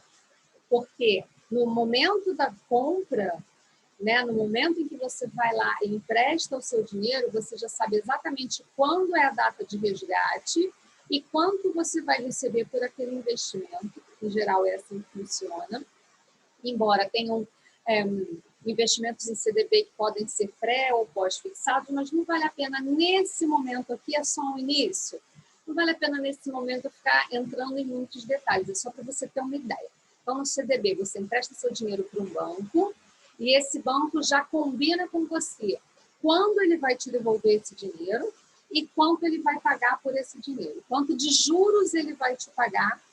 porque no momento da compra, né, no momento em que você vai lá e empresta o seu dinheiro, você já sabe exatamente quando é a data de resgate e quanto você vai receber por aquele investimento. Em geral, é assim que funciona. Embora tenham investimentos em CDB que podem ser pré ou pós-fixados, mas não vale a pena nesse momento aqui, é só um início. Não vale a pena nesse momento ficar entrando em muitos detalhes, é só para você ter uma ideia. Então, no CDB, você empresta seu dinheiro para um banco e esse banco já combina com você quando ele vai te devolver esse dinheiro e quanto ele vai pagar por esse dinheiro. Quanto de juros ele vai te pagar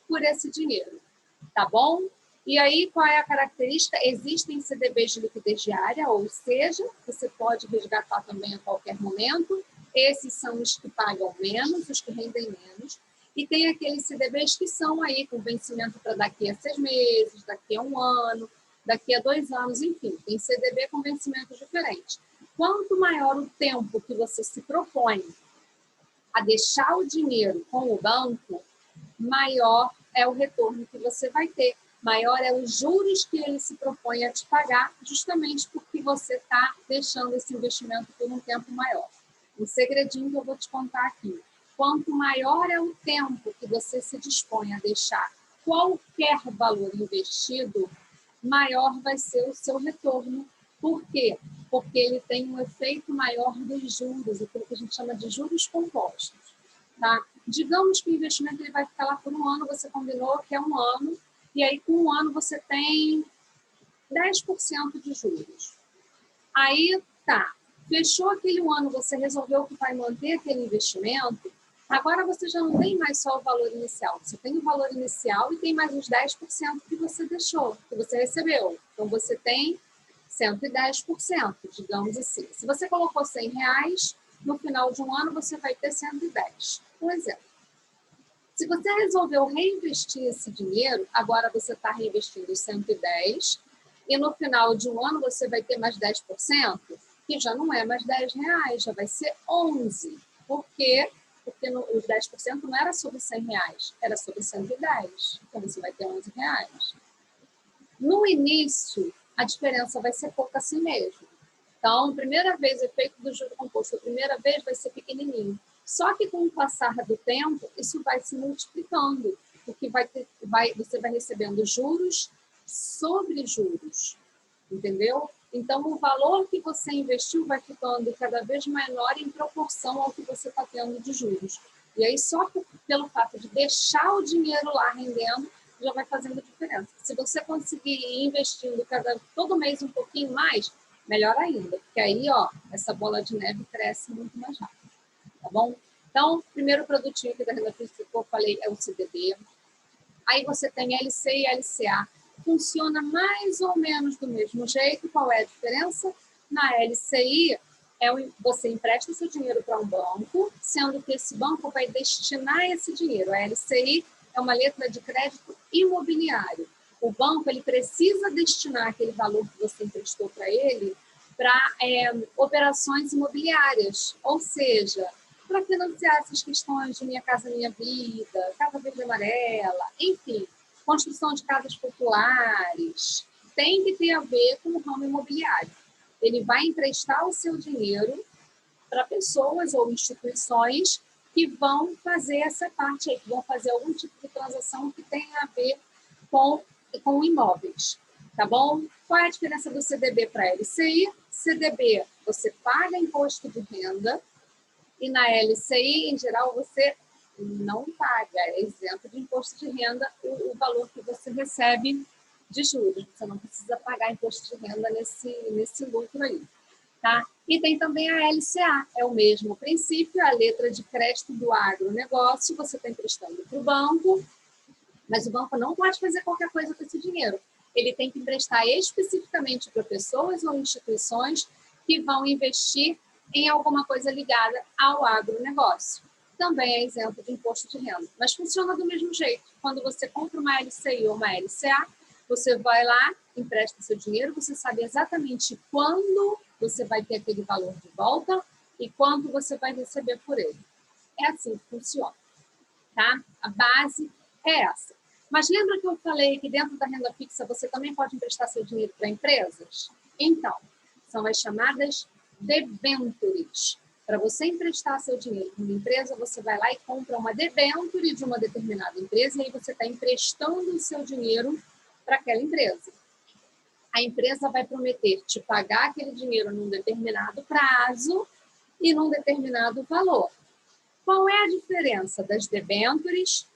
por esse dinheiro, tá bom? E aí, qual é a característica? Existem CDBs de liquidez diária, ou seja, você pode resgatar também a qualquer momento. Esses são os que pagam menos, os que rendem menos. E tem aqueles CDBs que são aí com vencimento para daqui a 6 meses, daqui a 1 ano, daqui a 2 anos, enfim. Tem CDB com vencimentos diferentes. Quanto maior o tempo que você se propõe a deixar o dinheiro com o banco, maior é o retorno que você vai ter. Maior é os juros que ele se propõe a te pagar, justamente porque você está deixando esse investimento por um tempo maior. Um segredinho que eu vou te contar aqui. Quanto maior é o tempo que você se dispõe a deixar qualquer valor investido, maior vai ser o seu retorno. Por quê? Porque ele tem um efeito maior dos juros, aquilo que a gente chama de juros compostos. Tá? Digamos que o investimento ele vai ficar lá por 1 ano, você combinou que é 1 ano, e aí com 1 ano você tem 10% de juros. Aí, tá, fechou aquele 1 ano, você resolveu que vai manter aquele investimento, agora você já não tem mais só o valor inicial, você tem o valor inicial e tem mais os 10% que você deixou, que você recebeu. Então, você tem 110%, digamos assim. Se você colocou R$100, no final de 1 ano você vai ter 110, por exemplo. Se você resolveu reinvestir esse dinheiro, agora você está reinvestindo 110 e no final de 1 ano você vai ter mais 10%, que já não é mais R$10, já vai ser 11. Por quê? Porque os 10% não era sobre R$100, era sobre 110. Então você vai ter R$11. No início, a diferença vai ser pouca assim mesmo. Então, primeira vez, o efeito do juro composto, a primeira vez vai ser pequenininho. Só que com o passar do tempo, isso vai se multiplicando, porque você vai recebendo juros sobre juros, entendeu? Então, o valor que você investiu vai ficando cada vez menor em proporção ao que você está tendo de juros. E aí, só pelo fato de deixar o dinheiro lá rendendo, já vai fazendo diferença. Se você conseguir ir investindo todo mês um pouquinho mais, melhor ainda, porque aí, ó, essa bola de neve cresce muito mais rápido. Tá bom? Então, o primeiro produtinho aqui da renda fixa que eu falei é o CDB. Aí você tem LC e LCA. Funciona mais ou menos do mesmo jeito. Qual é a diferença? Na LCI, você empresta seu dinheiro para um banco, sendo que esse banco vai destinar esse dinheiro. A LCI é uma letra de crédito imobiliário. O banco ele precisa destinar aquele valor que você emprestou para ele para operações imobiliárias, ou seja, para financiar essas questões de Minha Casa Minha Vida, Casa Verde e Amarela, enfim, construção de casas populares, tem que ter a ver com o ramo imobiliário. Ele vai emprestar o seu dinheiro para pessoas ou instituições que vão fazer essa parte aí, que vão fazer algum tipo de transação que tenha a ver com imóveis, tá bom? Qual é a diferença do CDB para a LCI? CDB, você paga imposto de renda, e na LCI, em geral, você não paga, é isento de imposto de renda o valor que você recebe de juros. Você não precisa pagar imposto de renda nesse lucro aí. Tá? E tem também a LCA, é o mesmo princípio, a letra de crédito do agronegócio, você está emprestando para o banco, mas o banco não pode fazer qualquer coisa com esse dinheiro. Ele tem que emprestar especificamente para pessoas ou instituições que vão investir em alguma coisa ligada ao agronegócio. Também é isento de imposto de renda, mas funciona do mesmo jeito. Quando você compra uma LCI ou uma LCA, você vai lá, empresta seu dinheiro, você sabe exatamente quando você vai ter aquele valor de volta e quanto você vai receber por ele. É assim que funciona, tá? A base é essa. Mas lembra que eu falei que dentro da renda fixa você também pode emprestar seu dinheiro para empresas? Então, são as chamadas debêntures. Para você emprestar seu dinheiro para uma empresa, você vai lá e compra uma debênture de uma determinada empresa e aí você está emprestando o seu dinheiro para aquela empresa. A empresa vai prometer te pagar aquele dinheiro num determinado prazo e num determinado valor. Qual é a diferença das debêntures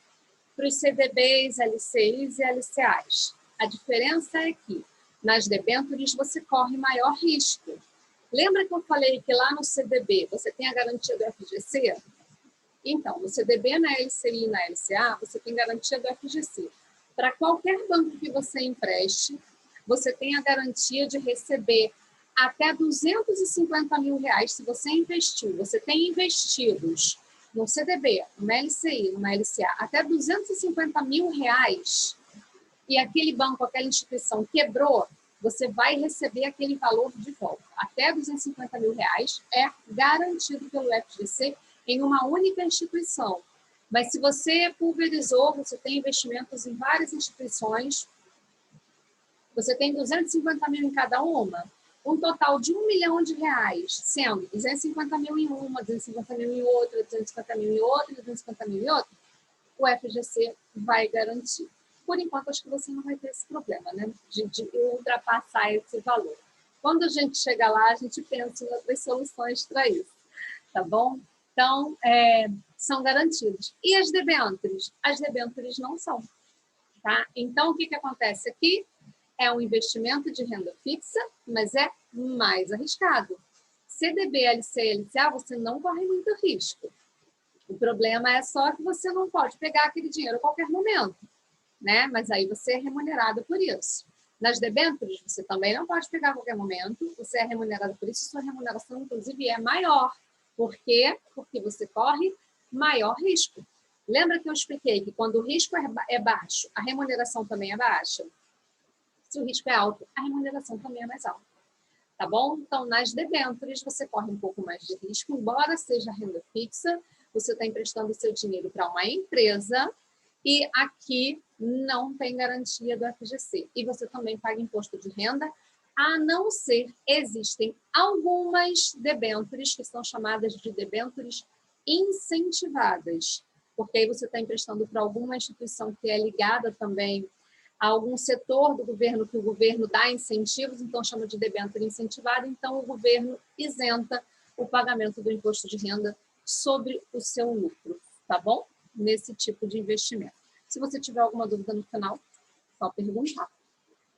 para os CDBs, LCIs e LCAs? A diferença é que nas debêntures você corre maior risco. Lembra que eu falei que lá no CDB você tem a garantia do FGC? Então, no CDB, na LCI e na LCA, você tem garantia do FGC. Para qualquer banco que você empreste, você tem a garantia de receber até R$250 mil se você investiu. Você tem investidos no CDB, numa LCI, numa LCA, até R$250 mil e aquele banco, aquela instituição quebrou, você vai receber aquele valor de volta. Até R$250 mil é garantido pelo FGC em uma única instituição. Mas se você pulverizou, você tem investimentos em várias instituições, você tem 250 mil em cada uma, um total de R$1 milhão, sendo 250 mil em uma, 250 mil em outra, 250 mil em outra, 250 mil em outra, o FGC vai garantir. Por enquanto, acho que você não vai ter esse problema, né? De ultrapassar esse valor. Quando a gente chega lá, a gente pensa em outras soluções para isso, tá bom? Então, são garantidos. E as debêntures? As debêntures não são, tá? Então, o que acontece aqui? É um investimento de renda fixa, mas é mais arriscado. CDB, LC, LCA, você não corre muito risco. O problema é só que você não pode pegar aquele dinheiro a qualquer momento, né? Mas aí você é remunerado por isso. Nas debêntures, você também não pode pegar a qualquer momento, você é remunerado por isso, sua remuneração, inclusive, é maior. Por quê? Porque você corre maior risco. Lembra que eu expliquei que quando o risco é baixo, a remuneração também é baixa? Se o risco é alto, a remuneração também é mais alta. Tá bom? Então, nas debêntures, você corre um pouco mais de risco, embora seja renda fixa, você está emprestando seu dinheiro para uma empresa e aqui não tem garantia do FGC. E você também paga imposto de renda, a não ser, existem algumas debêntures que são chamadas de debêntures incentivadas, porque aí você está emprestando para alguma instituição que é ligada também a algum setor do governo que o governo dá incentivos, então chama de debênture incentivada, então o governo isenta o pagamento do imposto de renda sobre o seu lucro, tá bom? Nesse tipo de investimento. Se você tiver alguma dúvida no final, só perguntar,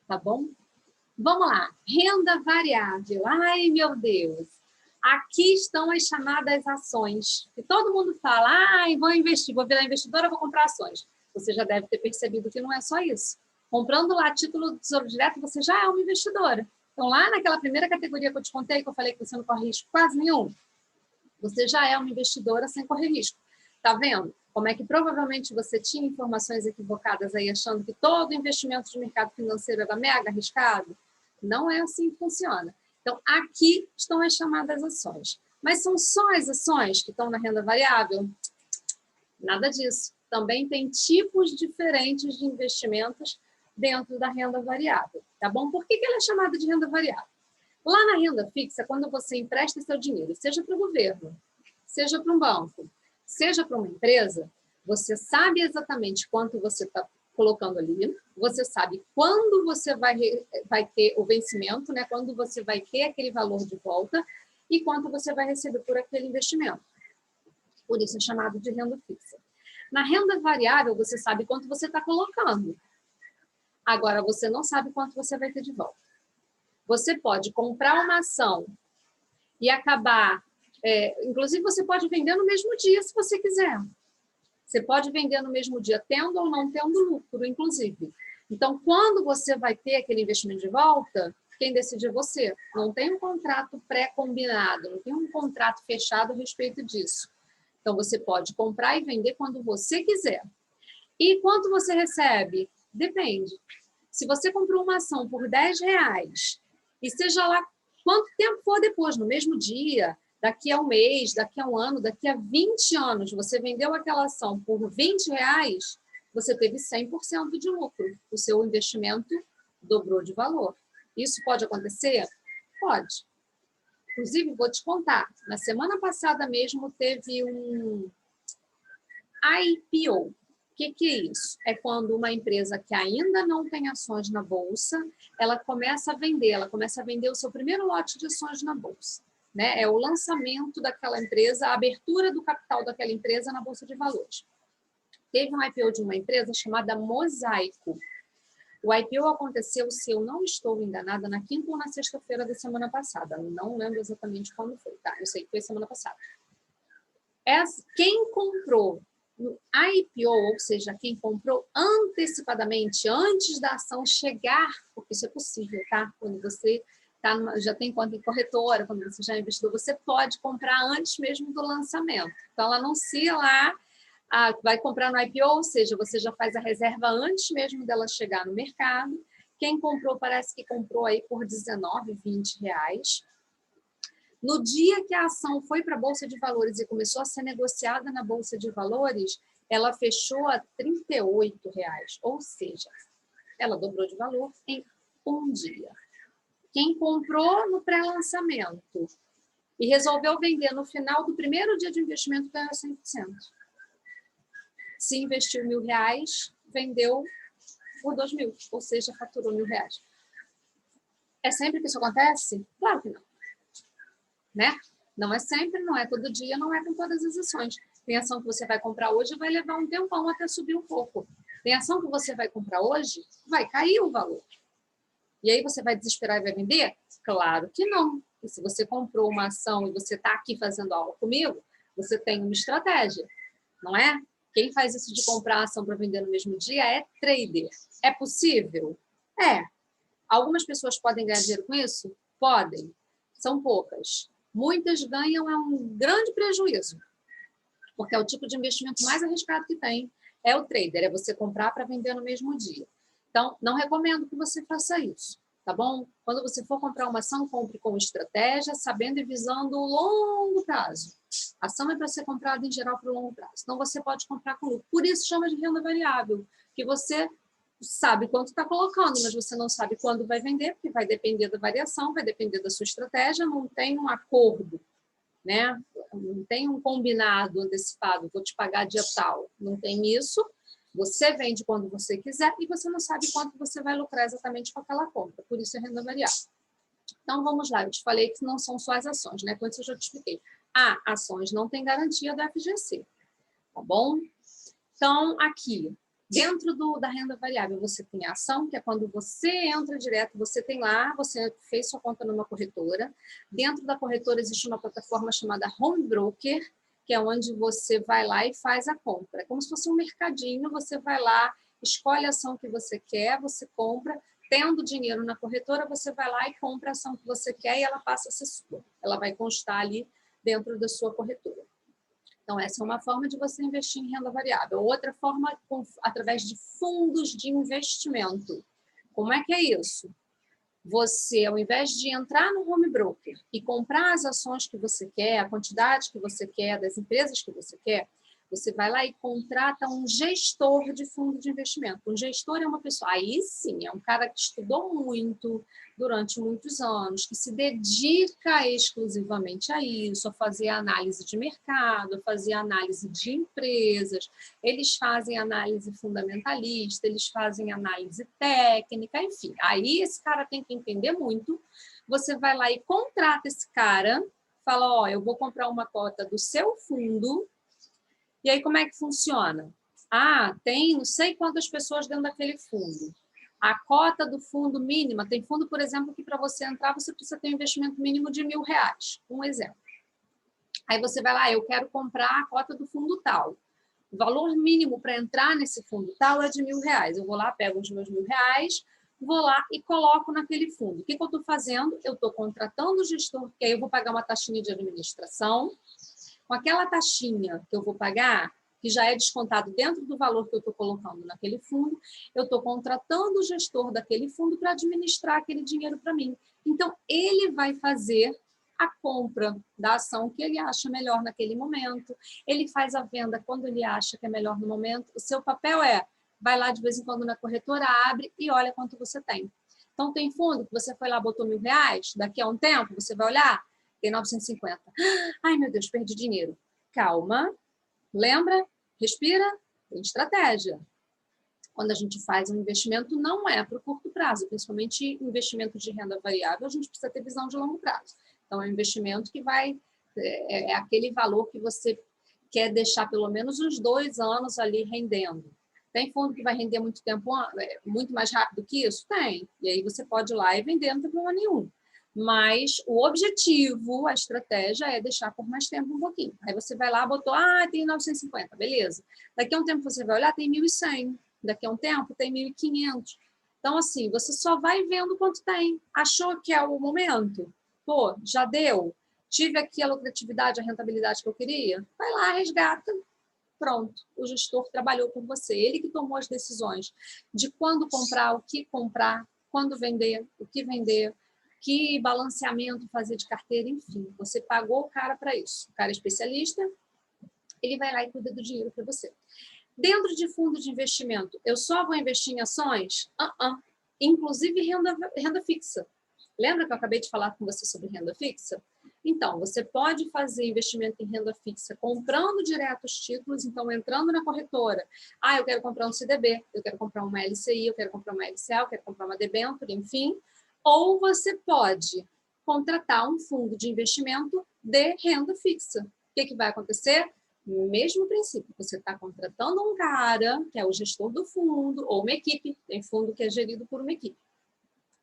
tá bom? Vamos lá, renda variável. Ai, meu Deus! Aqui estão as chamadas ações. E todo mundo fala, ai, vou investir, vou virar investidora, vou comprar ações. Você já deve ter percebido que não é só isso. Comprando lá título do Tesouro Direto, você já é uma investidora. Então, lá naquela primeira categoria que eu te contei, que eu falei que você não corre risco quase nenhum, você já é uma investidora sem correr risco. Tá vendo? Como é que provavelmente você tinha informações equivocadas aí, achando que todo investimento de mercado financeiro era mega arriscado? Não é assim que funciona. Então, aqui estão as chamadas ações. Mas são só as ações que estão na renda variável? Nada disso. Também tem tipos diferentes de investimentos dentro da renda variável, tá bom? Por que ela é chamada de renda variável? Lá na renda fixa, quando você empresta seu dinheiro, seja para o governo, seja para um banco, seja para uma empresa, você sabe exatamente quanto você está colocando ali, você sabe quando você vai ter o vencimento, né? Quando você vai ter aquele valor de volta e quanto você vai receber por aquele investimento. Por isso é chamado de renda fixa. Na renda variável, você sabe quanto você está colocando. Agora, você não sabe quanto você vai ter de volta. Você pode comprar uma ação e acabar... inclusive, você pode vender no mesmo dia, se você quiser. Você pode vender no mesmo dia, tendo ou não tendo lucro, inclusive. Então, quando você vai ter aquele investimento de volta, quem decide é você. Não tem um contrato pré-combinado, não tem um contrato fechado a respeito disso. Então, você pode comprar e vender quando você quiser. E quanto você recebe? Depende. Se você comprou uma ação por R$10, e seja lá quanto tempo for depois, no mesmo dia, Daqui a um mês, daqui a um ano, daqui a 20 anos, você vendeu aquela ação por R$20, você teve 100% de lucro. O seu investimento dobrou de valor. Isso pode acontecer? Pode. Inclusive, vou te contar, na semana passada mesmo teve um IPO. O que é isso? É quando uma empresa que ainda não tem ações na bolsa, ela começa a vender o seu primeiro lote de ações na bolsa. Né? É o lançamento daquela empresa, a abertura do capital daquela empresa na Bolsa de Valores. Teve um IPO de uma empresa chamada Mosaico. O IPO aconteceu, se eu não estou enganada, na quinta ou na sexta-feira da semana passada. Não lembro exatamente quando foi, tá? Eu sei que foi semana passada. Quem comprou no IPO, ou seja, quem comprou antecipadamente, antes da ação chegar, porque isso é possível, tá? Quando você já tem conta em corretora, quando você já investiu, você pode comprar antes mesmo do lançamento. Então, ela anuncia lá, vai comprar no IPO, ou seja, você já faz a reserva antes mesmo dela chegar no mercado. Quem comprou, parece que comprou aí por R$19, R$20. No dia que a ação foi para a Bolsa de Valores e começou a ser negociada na Bolsa de Valores, ela fechou a R$38, ou seja, ela dobrou de valor em um dia. Quem comprou no pré-lançamento e resolveu vender no final do primeiro dia de investimento ganhou 100%. Se investiu R$1.000, vendeu por R$2.000, ou seja, faturou R$1.000. É sempre que isso acontece? Claro que não. Né? Não é sempre, não é todo dia, não é com todas as ações. Tem ação que você vai comprar hoje e vai levar um tempão até subir um pouco. Tem ação que você vai comprar hoje, vai cair o valor. E aí você vai desesperar e vai vender? Claro que não. E se você comprou uma ação e você está aqui fazendo aula comigo, você tem uma estratégia, não é? Quem faz isso de comprar ação para vender no mesmo dia é trader. É possível? É. Algumas pessoas podem ganhar dinheiro com isso? Podem. São poucas. Muitas ganham é um grande prejuízo, porque é o tipo de investimento mais arriscado que tem. É o trader, é você comprar para vender no mesmo dia. Então, não recomendo que você faça isso, tá bom? Quando você for comprar uma ação, compre com estratégia, sabendo e visando o longo prazo. A ação é para ser comprada, em geral, para o longo prazo. Então, você pode comprar com lucro. Por isso, chama de renda variável, que você sabe quanto está colocando, mas você não sabe quando vai vender, porque vai depender da variação, vai depender da sua estratégia, não tem um acordo, né? Não tem um combinado antecipado, vou te pagar dia tal. Não tem isso. Você vende quando você quiser e você não sabe quanto você vai lucrar exatamente com aquela compra. Por isso é renda variável. Então, vamos lá. Eu te falei que não são só as ações, né? Quando eu já te expliquei. Ações não tem garantia da FGC. Tá bom? Então, aqui, dentro da renda variável, você tem a ação, que é quando você entra direto, você tem lá, você fez sua conta numa corretora. Dentro da corretora existe uma plataforma chamada Home Broker, que é onde você vai lá e faz a compra. É como se fosse um mercadinho, você vai lá, escolhe a ação que você quer, você compra, tendo dinheiro na corretora, você vai lá e compra a ação que você quer e ela passa a ser sua. Ela vai constar ali dentro da sua corretora. Então, essa é uma forma de você investir em renda variável. Outra forma, através de fundos de investimento. Como é que é isso? Você, ao invés de entrar no home broker e comprar as ações que você quer, a quantidade que você quer, das empresas que você quer, você vai lá e contrata um gestor de fundo de investimento. Um gestor é uma pessoa, aí sim, é um cara que estudou muito durante muitos anos, que se dedica exclusivamente a isso, a fazer análise de mercado, a fazer análise de empresas. Eles fazem análise fundamentalista, eles fazem análise técnica, enfim. Aí esse cara tem que entender muito. Você vai lá e contrata esse cara, fala, ó, eu vou comprar uma cota do seu fundo. E aí, como é que funciona? Tem não sei quantas pessoas dentro daquele fundo. A cota do fundo mínima, tem fundo, por exemplo, que para você entrar, você precisa ter um investimento mínimo de R$1.000. Um exemplo. Aí você vai lá, eu quero comprar a cota do fundo tal. O valor mínimo para entrar nesse fundo tal é de R$1.000. Eu vou lá, pego os meus R$1.000, vou lá e coloco naquele fundo. O que eu estou fazendo? Eu estou contratando o gestor, que aí eu vou pagar uma taxinha de administração. Com aquela taxinha que eu vou pagar, que já é descontado dentro do valor que eu estou colocando naquele fundo, eu estou contratando o gestor daquele fundo para administrar aquele dinheiro para mim. Então, ele vai fazer a compra da ação que ele acha melhor naquele momento, ele faz a venda quando ele acha que é melhor no momento. O seu papel vai lá de vez em quando na corretora, abre e olha quanto você tem. Então, tem fundo que você foi lá, botou R$1.000, daqui a um tempo você vai olhar, tem 950. Ai, meu Deus, perdi dinheiro. Calma, lembra, respira, tem estratégia. Quando a gente faz um investimento, não é para o curto prazo, principalmente investimento de renda variável, a gente precisa ter visão de longo prazo. Então, é um investimento que é aquele valor que você quer deixar pelo menos uns 2 anos ali rendendo. Tem fundo que vai render muito tempo, muito mais rápido que isso? Tem. E aí você pode ir lá e vender, não tem problema nenhum. Mas o objetivo, a estratégia é deixar por mais tempo um pouquinho. Aí você vai lá, botou, tem 950, beleza. Daqui a um tempo você vai olhar, tem 1.100. Daqui a um tempo tem 1.500. Então, assim, você só vai vendo quanto tem. Achou que é o momento? Pô, já deu? Tive aqui a lucratividade, a rentabilidade que eu queria? Vai lá, resgata. Pronto, o gestor trabalhou por você. Ele que tomou as decisões de quando comprar, o que comprar, quando vender, o que balanceamento fazer de carteira, enfim. Você pagou o cara para isso. O cara é especialista, ele vai lá e cuida do dinheiro para você. Dentro de fundo de investimento, eu só vou investir em ações? Inclusive renda fixa. Lembra que eu acabei de falar com você sobre renda fixa? Então, você pode fazer investimento em renda fixa comprando direto os títulos, então entrando na corretora. Eu quero comprar um CDB, eu quero comprar uma LCI, eu quero comprar uma LCA, eu quero comprar uma debênture, enfim. Ou você pode contratar um fundo de investimento de renda fixa. O que vai acontecer? Mesmo princípio, você está contratando um cara, que é o gestor do fundo, ou uma equipe, tem fundo que é gerido por uma equipe.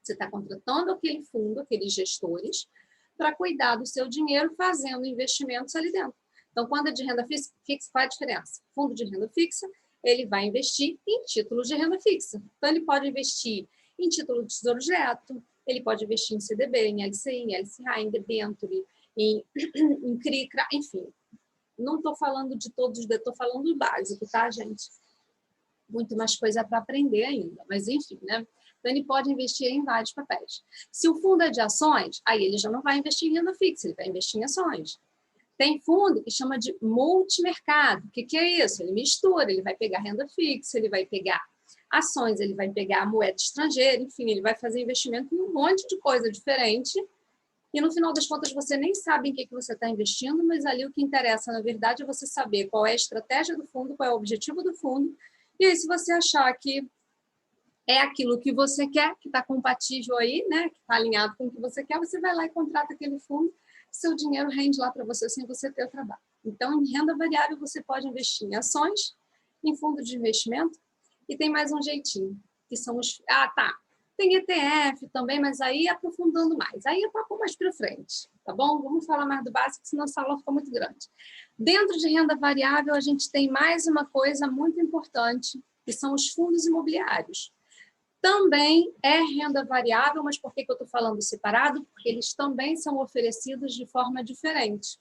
Você está contratando aquele fundo, aqueles gestores, para cuidar do seu dinheiro, fazendo investimentos ali dentro. Então, quando é de renda fixa, qual é a diferença? Fundo de renda fixa, ele vai investir em títulos de renda fixa. Então, ele pode investir em título de tesouro direto, ele pode investir em CDB, em LCI, em LCA, em debênture, em CRI, enfim. Não estou falando de todos, estou falando do básico, tá, gente? Muito mais coisa para aprender ainda, mas enfim, né? Então, ele pode investir em vários papéis. Se o fundo é de ações, aí ele já não vai investir em renda fixa, ele vai investir em ações. Tem fundo que chama de multimercado. O que é isso? Ele mistura, ele vai pegar renda fixa, ele vai pegar ações, ele vai pegar moeda estrangeira, enfim, ele vai fazer investimento em um monte de coisa diferente. E no final das contas, você nem sabe em que você está investindo, mas ali o que interessa, na verdade, é você saber qual é a estratégia do fundo, qual é o objetivo do fundo. E aí, se você achar que é aquilo que você quer, que está compatível aí, né, que está alinhado com o que você quer, você vai lá e contrata aquele fundo, seu dinheiro rende lá para você sem você ter o trabalho. Então, em renda variável, você pode investir em ações, em fundo de investimento, e tem mais um jeitinho, que são os... Tem ETF também, mas aí aprofundando mais. Aí é papo mais para frente, tá bom? Vamos falar mais do básico, senão a sala fica muito grande. Dentro de renda variável, a gente tem mais uma coisa muito importante, que são os fundos imobiliários. Também é renda variável, mas por que eu estou falando separado? Porque eles também são oferecidos de forma diferente.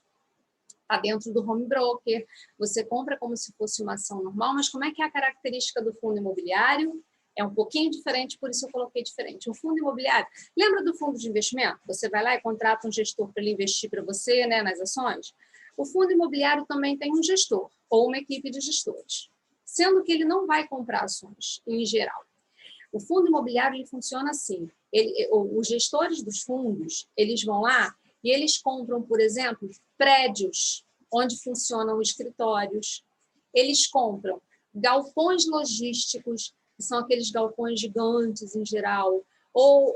Está dentro do home broker, você compra como se fosse uma ação normal, mas como é que é a característica do fundo imobiliário? É um pouquinho diferente, por isso eu coloquei diferente. O fundo imobiliário, lembra do fundo de investimento? Você vai lá e contrata um gestor para ele investir para você, né, nas ações? O fundo imobiliário também tem um gestor, ou uma equipe de gestores, sendo que ele não vai comprar ações, em geral. O fundo imobiliário ele funciona assim, os gestores dos fundos, eles vão lá e eles compram, por exemplo, prédios onde funcionam escritórios, eles compram galpões logísticos, que são aqueles galpões gigantes em geral, ou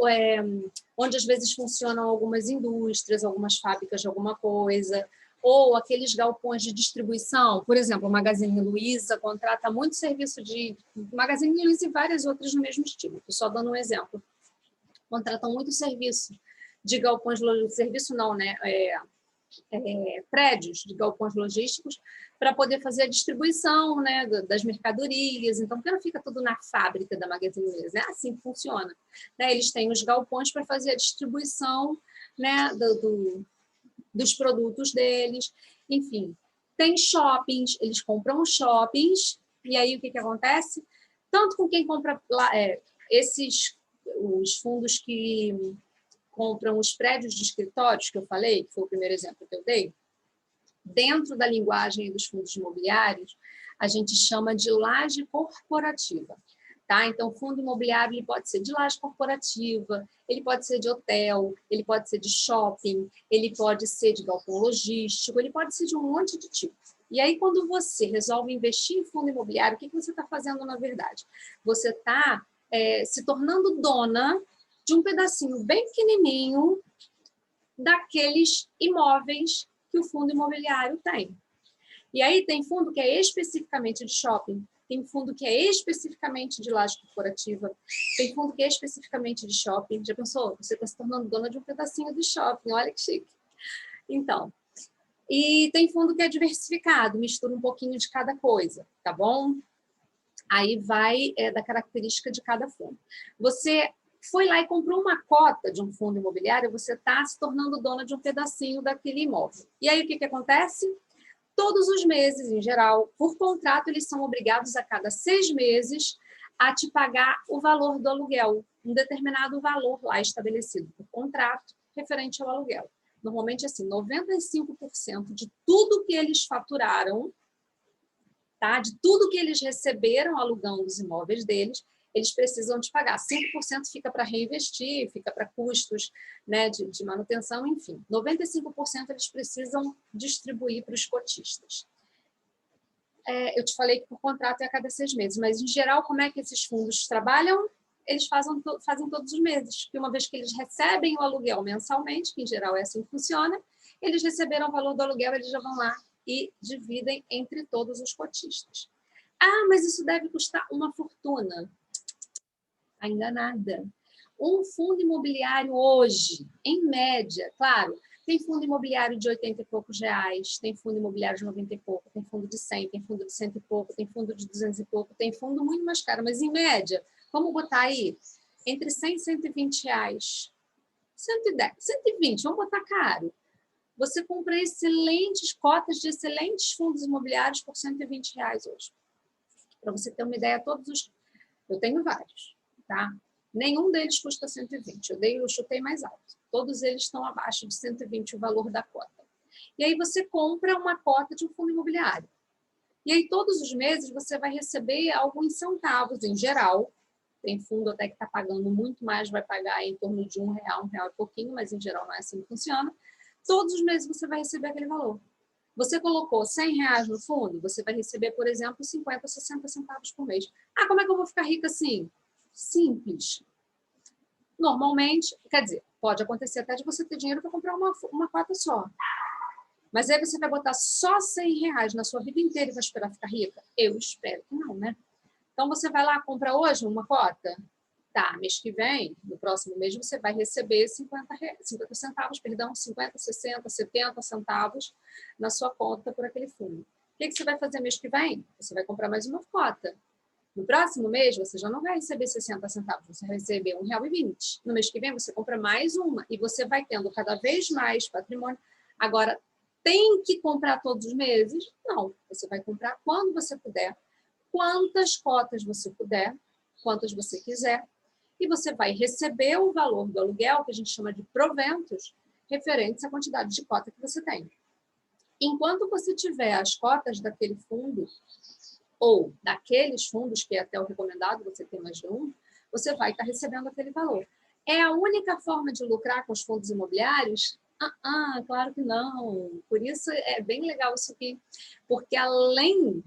onde às vezes funcionam algumas indústrias, algumas fábricas de alguma coisa, ou aqueles galpões de distribuição, por exemplo, o Magazine Luiza contrata muito serviço de... Magazine Luiza e várias outras no mesmo estilo, estou só dando um exemplo. Contratam muito serviço de galpões logísticos, serviço não, né? Prédios de galpões logísticos para poder fazer a distribuição, né, das mercadorias. Então, porque não fica tudo na fábrica da Magazine Luiza, é assim que funciona. Né? Eles têm os galpões para fazer a distribuição, né, dos produtos deles. Enfim, tem shoppings, eles compram shoppings, e aí o que acontece? Tanto com quem compra lá, os fundos que compram os prédios de escritórios, que eu falei, que foi o primeiro exemplo que eu dei, dentro da linguagem dos fundos imobiliários, a gente chama de laje corporativa. Tá? Então, o fundo imobiliário ele pode ser de laje corporativa, ele pode ser de hotel, ele pode ser de shopping, ele pode ser de galpão logístico, ele pode ser de um monte de tipos. E aí, quando você resolve investir em fundo imobiliário, o que você está fazendo na verdade? Você está se tornando dona de um pedacinho bem pequenininho daqueles imóveis que o fundo imobiliário tem. E aí tem fundo que é especificamente de shopping, tem fundo que é especificamente de laje corporativa, tem fundo que é especificamente de shopping. Já pensou? Você está se tornando dona de um pedacinho do shopping, olha que chique. Então, e tem fundo que é diversificado, mistura um pouquinho de cada coisa, tá bom? Aí vai da característica de cada fundo. Você foi lá e comprou uma cota de um fundo imobiliário, você está se tornando dona de um pedacinho daquele imóvel. E aí o que acontece? Todos os meses, em geral, por contrato, eles são obrigados a cada 6 meses a te pagar o valor do aluguel, um determinado valor lá estabelecido por contrato referente ao aluguel. Normalmente, assim, 95% de tudo que eles faturaram, tá? De tudo que eles receberam alugando os imóveis deles, eles precisam te pagar. 5% fica para reinvestir, fica para custos, né, de manutenção, enfim. 95% eles precisam distribuir para os cotistas. Eu te falei que por contrato é a cada 6 meses, mas, em geral, como é que esses fundos trabalham? Eles fazem todos os meses, porque uma vez que eles recebem o aluguel mensalmente, que, em geral, é assim que funciona, eles receberam o valor do aluguel, eles já vão lá e dividem entre todos os cotistas. Ah, mas isso deve custar uma fortuna. Ainda nada. Um fundo imobiliário hoje, em média, claro, tem fundo imobiliário de 80 e poucos reais, tem fundo imobiliário de 90 e pouco, tem fundo de 100, tem fundo de 100 e pouco, tem fundo de 200 e pouco, tem fundo muito mais caro, mas em média, vamos botar aí, entre 100 e 120 reais, 110, 120, vamos botar caro. Você compra excelentes cotas de excelentes fundos imobiliários por 120 reais hoje. Para você ter uma ideia, eu tenho vários, tá? Nenhum deles custa 120, eu chutei mais alto. Todos eles estão abaixo de 120 o valor da cota. E aí você compra uma cota de um fundo imobiliário. E aí todos os meses você vai receber alguns centavos, em geral. Tem fundo até que está pagando muito mais, vai pagar em torno de R$1, R$1 e pouquinho, mas em geral não é assim que funciona. Todos os meses você vai receber aquele valor. Você colocou R$100 no fundo, você vai receber, por exemplo, 50, 60 centavos por mês. Ah, como é que eu vou ficar rica assim? Simples. Normalmente, quer dizer, pode acontecer até de você ter dinheiro para comprar uma cota só. Mas aí você vai botar só R$100 na sua vida inteira e vai esperar ficar rica? Eu espero que não, né? Então, você vai lá, compra hoje uma cota? Tá, mês que vem, no próximo mês, você vai receber 50 centavos, perdão, 50, 60, 70 centavos na sua conta por aquele fundo. O que você vai fazer mês que vem? Você vai comprar mais uma cota. No próximo mês, você já não vai receber 60 centavos, você vai receber R$1,20. No mês que vem, você compra mais uma e você vai tendo cada vez mais patrimônio. Agora, tem que comprar todos os meses? Não, você vai comprar quando você puder, quantas cotas você puder, quantas você quiser, e você vai receber o valor do aluguel, que a gente chama de proventos, referentes à quantidade de cota que você tem. Enquanto você tiver as cotas daquele fundo, ou daqueles fundos, que é até o recomendado, você tem mais de um, você vai estar recebendo aquele valor. É a única forma de lucrar com os fundos imobiliários? Claro que não. Por isso é bem legal isso aqui, porque além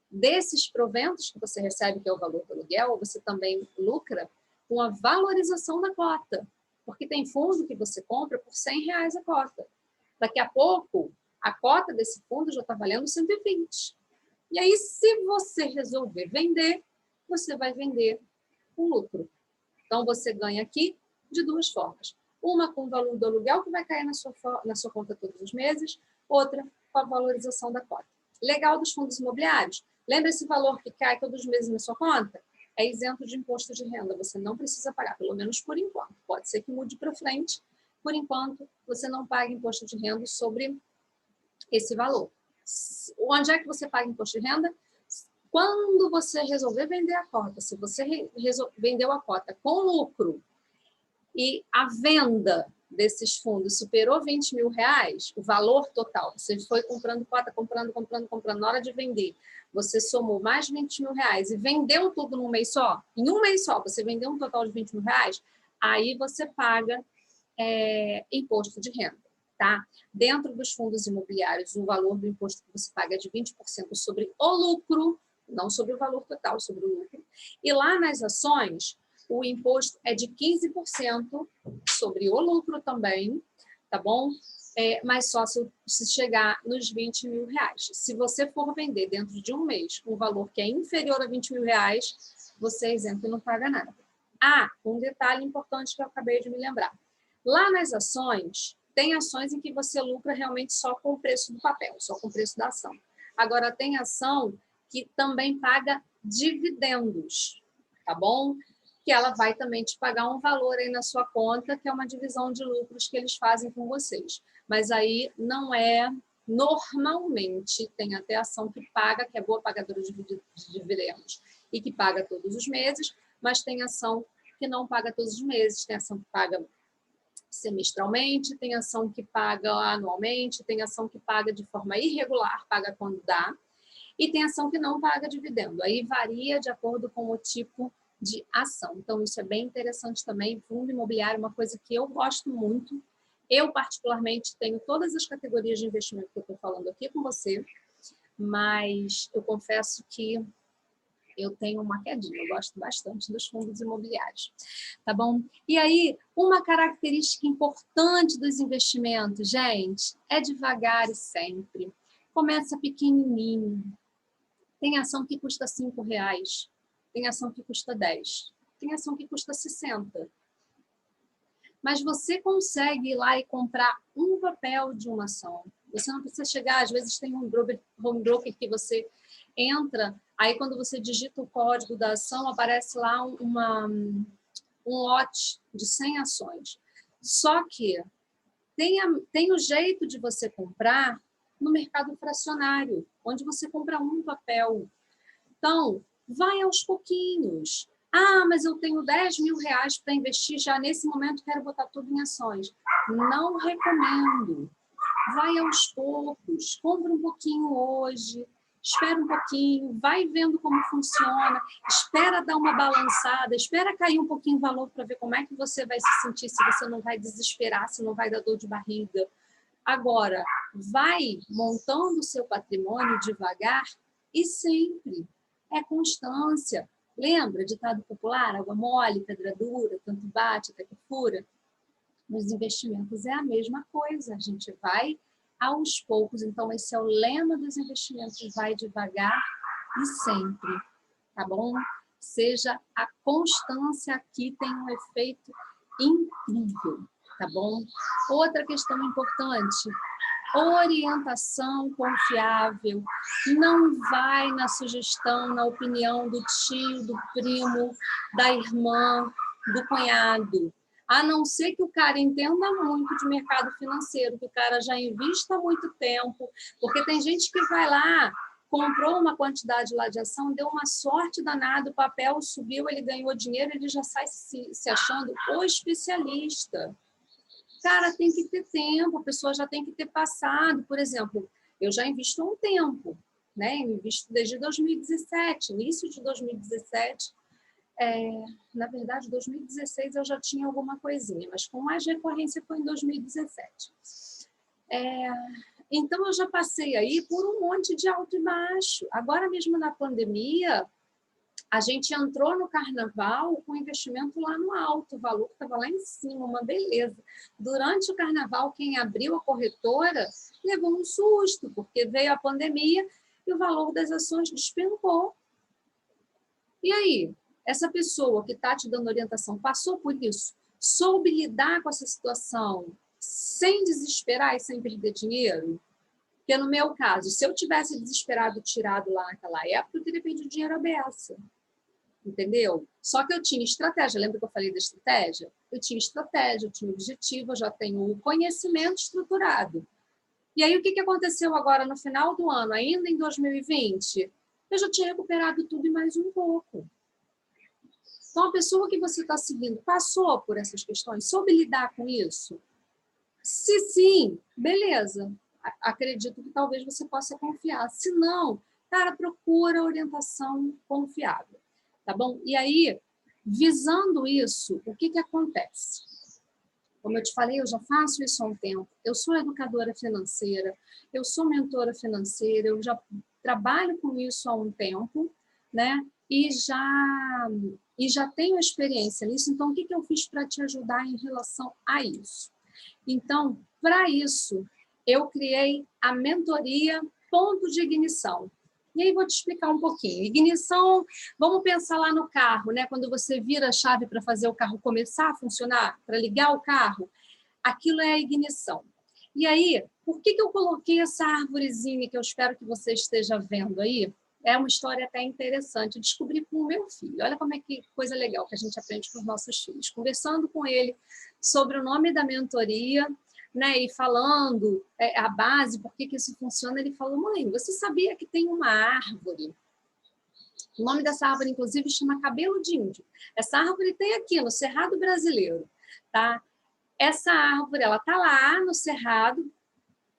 desses proventos que você recebe, que é o valor do aluguel, você também lucra com a valorização da cota, porque tem fundo que você compra por R$100 a cota. Daqui a pouco, a cota desse fundo já está valendo 120. E aí, se você resolver vender, você vai vender com lucro. Então, você ganha aqui de duas formas. Uma com o valor do aluguel, que vai cair na sua conta todos os meses. Outra com a valorização da cota. Legal dos fundos imobiliários. Lembra esse valor que cai todos os meses na sua conta? É isento de imposto de renda. Você não precisa pagar, pelo menos por enquanto. Pode ser que mude para frente. Por enquanto, você não paga imposto de renda sobre esse valor. Onde é que você paga imposto de renda? Quando você resolver vender a cota. Se você vendeu a cota com lucro e a venda desses fundos superou 20 mil reais, o valor total, você foi comprando cota, comprando, na hora de vender, você somou mais de 20 mil reais e vendeu tudo num mês só, em um mês só, você vendeu um total de 20 mil reais, aí você paga imposto de renda, tá? Dentro dos fundos imobiliários, o valor do imposto que você paga é de 20% sobre o lucro, não sobre o valor total, sobre o lucro. E lá nas ações, o imposto é de 15% sobre o lucro também, tá bom? Mas só se chegar nos 20 mil reais. Se você for vender dentro de um mês um valor que é inferior a 20 mil reais, você é isento e não paga nada. Ah, um detalhe importante que eu acabei de me lembrar. Lá nas ações, tem ações em que você lucra realmente só com o preço do papel, só com o preço da ação. Agora, tem ação que também paga dividendos, tá bom? Que ela vai também te pagar um valor aí na sua conta, que é uma divisão de lucros que eles fazem com vocês. Mas aí não é... Normalmente, tem até ação que paga, que é boa pagadora de dividendos, e que paga todos os meses, mas tem ação que não paga todos os meses, tem ação que paga semestralmente, tem ação que paga anualmente, tem ação que paga de forma irregular, paga quando dá, e tem ação que não paga dividendo. Aí varia de acordo com o tipo de ação. Então, isso é bem interessante também. Fundo imobiliário é uma coisa que eu gosto muito. Eu, particularmente, tenho todas as categorias de investimento que eu estou falando aqui com você, mas eu confesso que eu tenho uma quedinha, eu gosto bastante dos fundos imobiliários, tá bom? E aí, uma característica importante dos investimentos, gente, é devagar e sempre. Começa pequenininho. Tem ação que custa R$5, tem ação que custa 10, tem ação que custa 60. Mas você consegue ir lá e comprar um papel de uma ação. Você não precisa chegar, às vezes tem um home broker que você entra, aí quando você digita o código da ação, aparece lá um lote de 100 ações. Só que tem o jeito de você comprar no mercado fracionário, onde você compra um papel. Então, vai aos pouquinhos. Ah, mas eu tenho 10 mil reais para investir já nesse momento, quero botar tudo em ações. Não recomendo. Vai aos poucos, compra um pouquinho hoje, espera um pouquinho, vai vendo como funciona, espera dar uma balançada, espera cair um pouquinho o valor para ver como é que você vai se sentir, se você não vai desesperar, se não vai dar dor de barriga. Agora, vai montando o seu patrimônio devagar e sempre. É constância. Lembra ditado popular? Água mole, pedra dura, tanto bate até que fura? Nos investimentos é a mesma coisa. A gente vai aos poucos. Então, esse é o lema dos investimentos. Vai devagar e sempre. Tá bom? Seja a constância aqui tem um efeito incrível. Tá bom? Outra questão importante. Orientação confiável, não vai na sugestão, na opinião do tio, do primo, da irmã, do cunhado. A não ser que o cara entenda muito de mercado financeiro, que o cara já invista há muito tempo, porque tem gente que vai lá, comprou uma quantidade lá de ação, deu uma sorte danada, o papel subiu, ele ganhou dinheiro, ele já sai se achando o especialista. Cara, tem que ter tempo, a pessoa já tem que ter passado. Por exemplo, eu já invisto há um tempo, né? Eu invisto desde 2017, início de 2017. Na verdade, 2016 eu já tinha alguma coisinha, mas com mais recorrência foi em 2017. Então, eu já passei aí por um monte de alto e baixo. Agora mesmo na pandemia, a gente entrou no carnaval com investimento lá no alto, o valor estava lá em cima, uma beleza. Durante o carnaval, quem abriu a corretora levou um susto, porque veio a pandemia e o valor das ações despencou. E aí, essa pessoa que está te dando orientação passou por isso, soube lidar com essa situação sem desesperar e sem perder dinheiro? Porque no meu caso, se eu tivesse desesperado tirado lá naquela época, eu teria perdido dinheiro à beça. Entendeu? Só que eu tinha estratégia. Lembra que eu falei da estratégia? Eu tinha estratégia, eu tinha objetivo, eu já tenho o conhecimento estruturado. E aí, o que aconteceu agora no final do ano, ainda em 2020? Eu já tinha recuperado tudo e mais um pouco. Então, a pessoa que você está seguindo passou por essas questões, soube lidar com isso? Se sim, beleza. Acredito que talvez você possa confiar. Se não, cara, procura orientação confiável, tá bom? E aí, visando isso, o que acontece? Como eu te falei, eu já faço isso há um tempo. Eu sou educadora financeira, eu sou mentora financeira, eu já trabalho com isso há um tempo, né? E já tenho experiência nisso. Então, o que eu fiz para te ajudar em relação a isso? Então, para isso, eu criei a mentoria Ponto de Ignição. E aí vou te explicar um pouquinho. Ignição, vamos pensar lá no carro, né? Quando você vira a chave para fazer o carro começar a funcionar, para ligar o carro, aquilo é a ignição. E aí, por que eu coloquei essa árvorezinha que eu espero que você esteja vendo aí? É uma história até interessante. Eu descobri com o meu filho. Olha como é que coisa legal que a gente aprende com os nossos filhos. Conversando com ele sobre o nome da mentoria, né, e falando a base, por que isso funciona, ele falou: mãe, você sabia que tem uma árvore? O nome dessa árvore, inclusive, chama cabelo de índio. Essa árvore tem aqui no Cerrado Brasileiro, tá? Essa árvore, ela tá lá no Cerrado,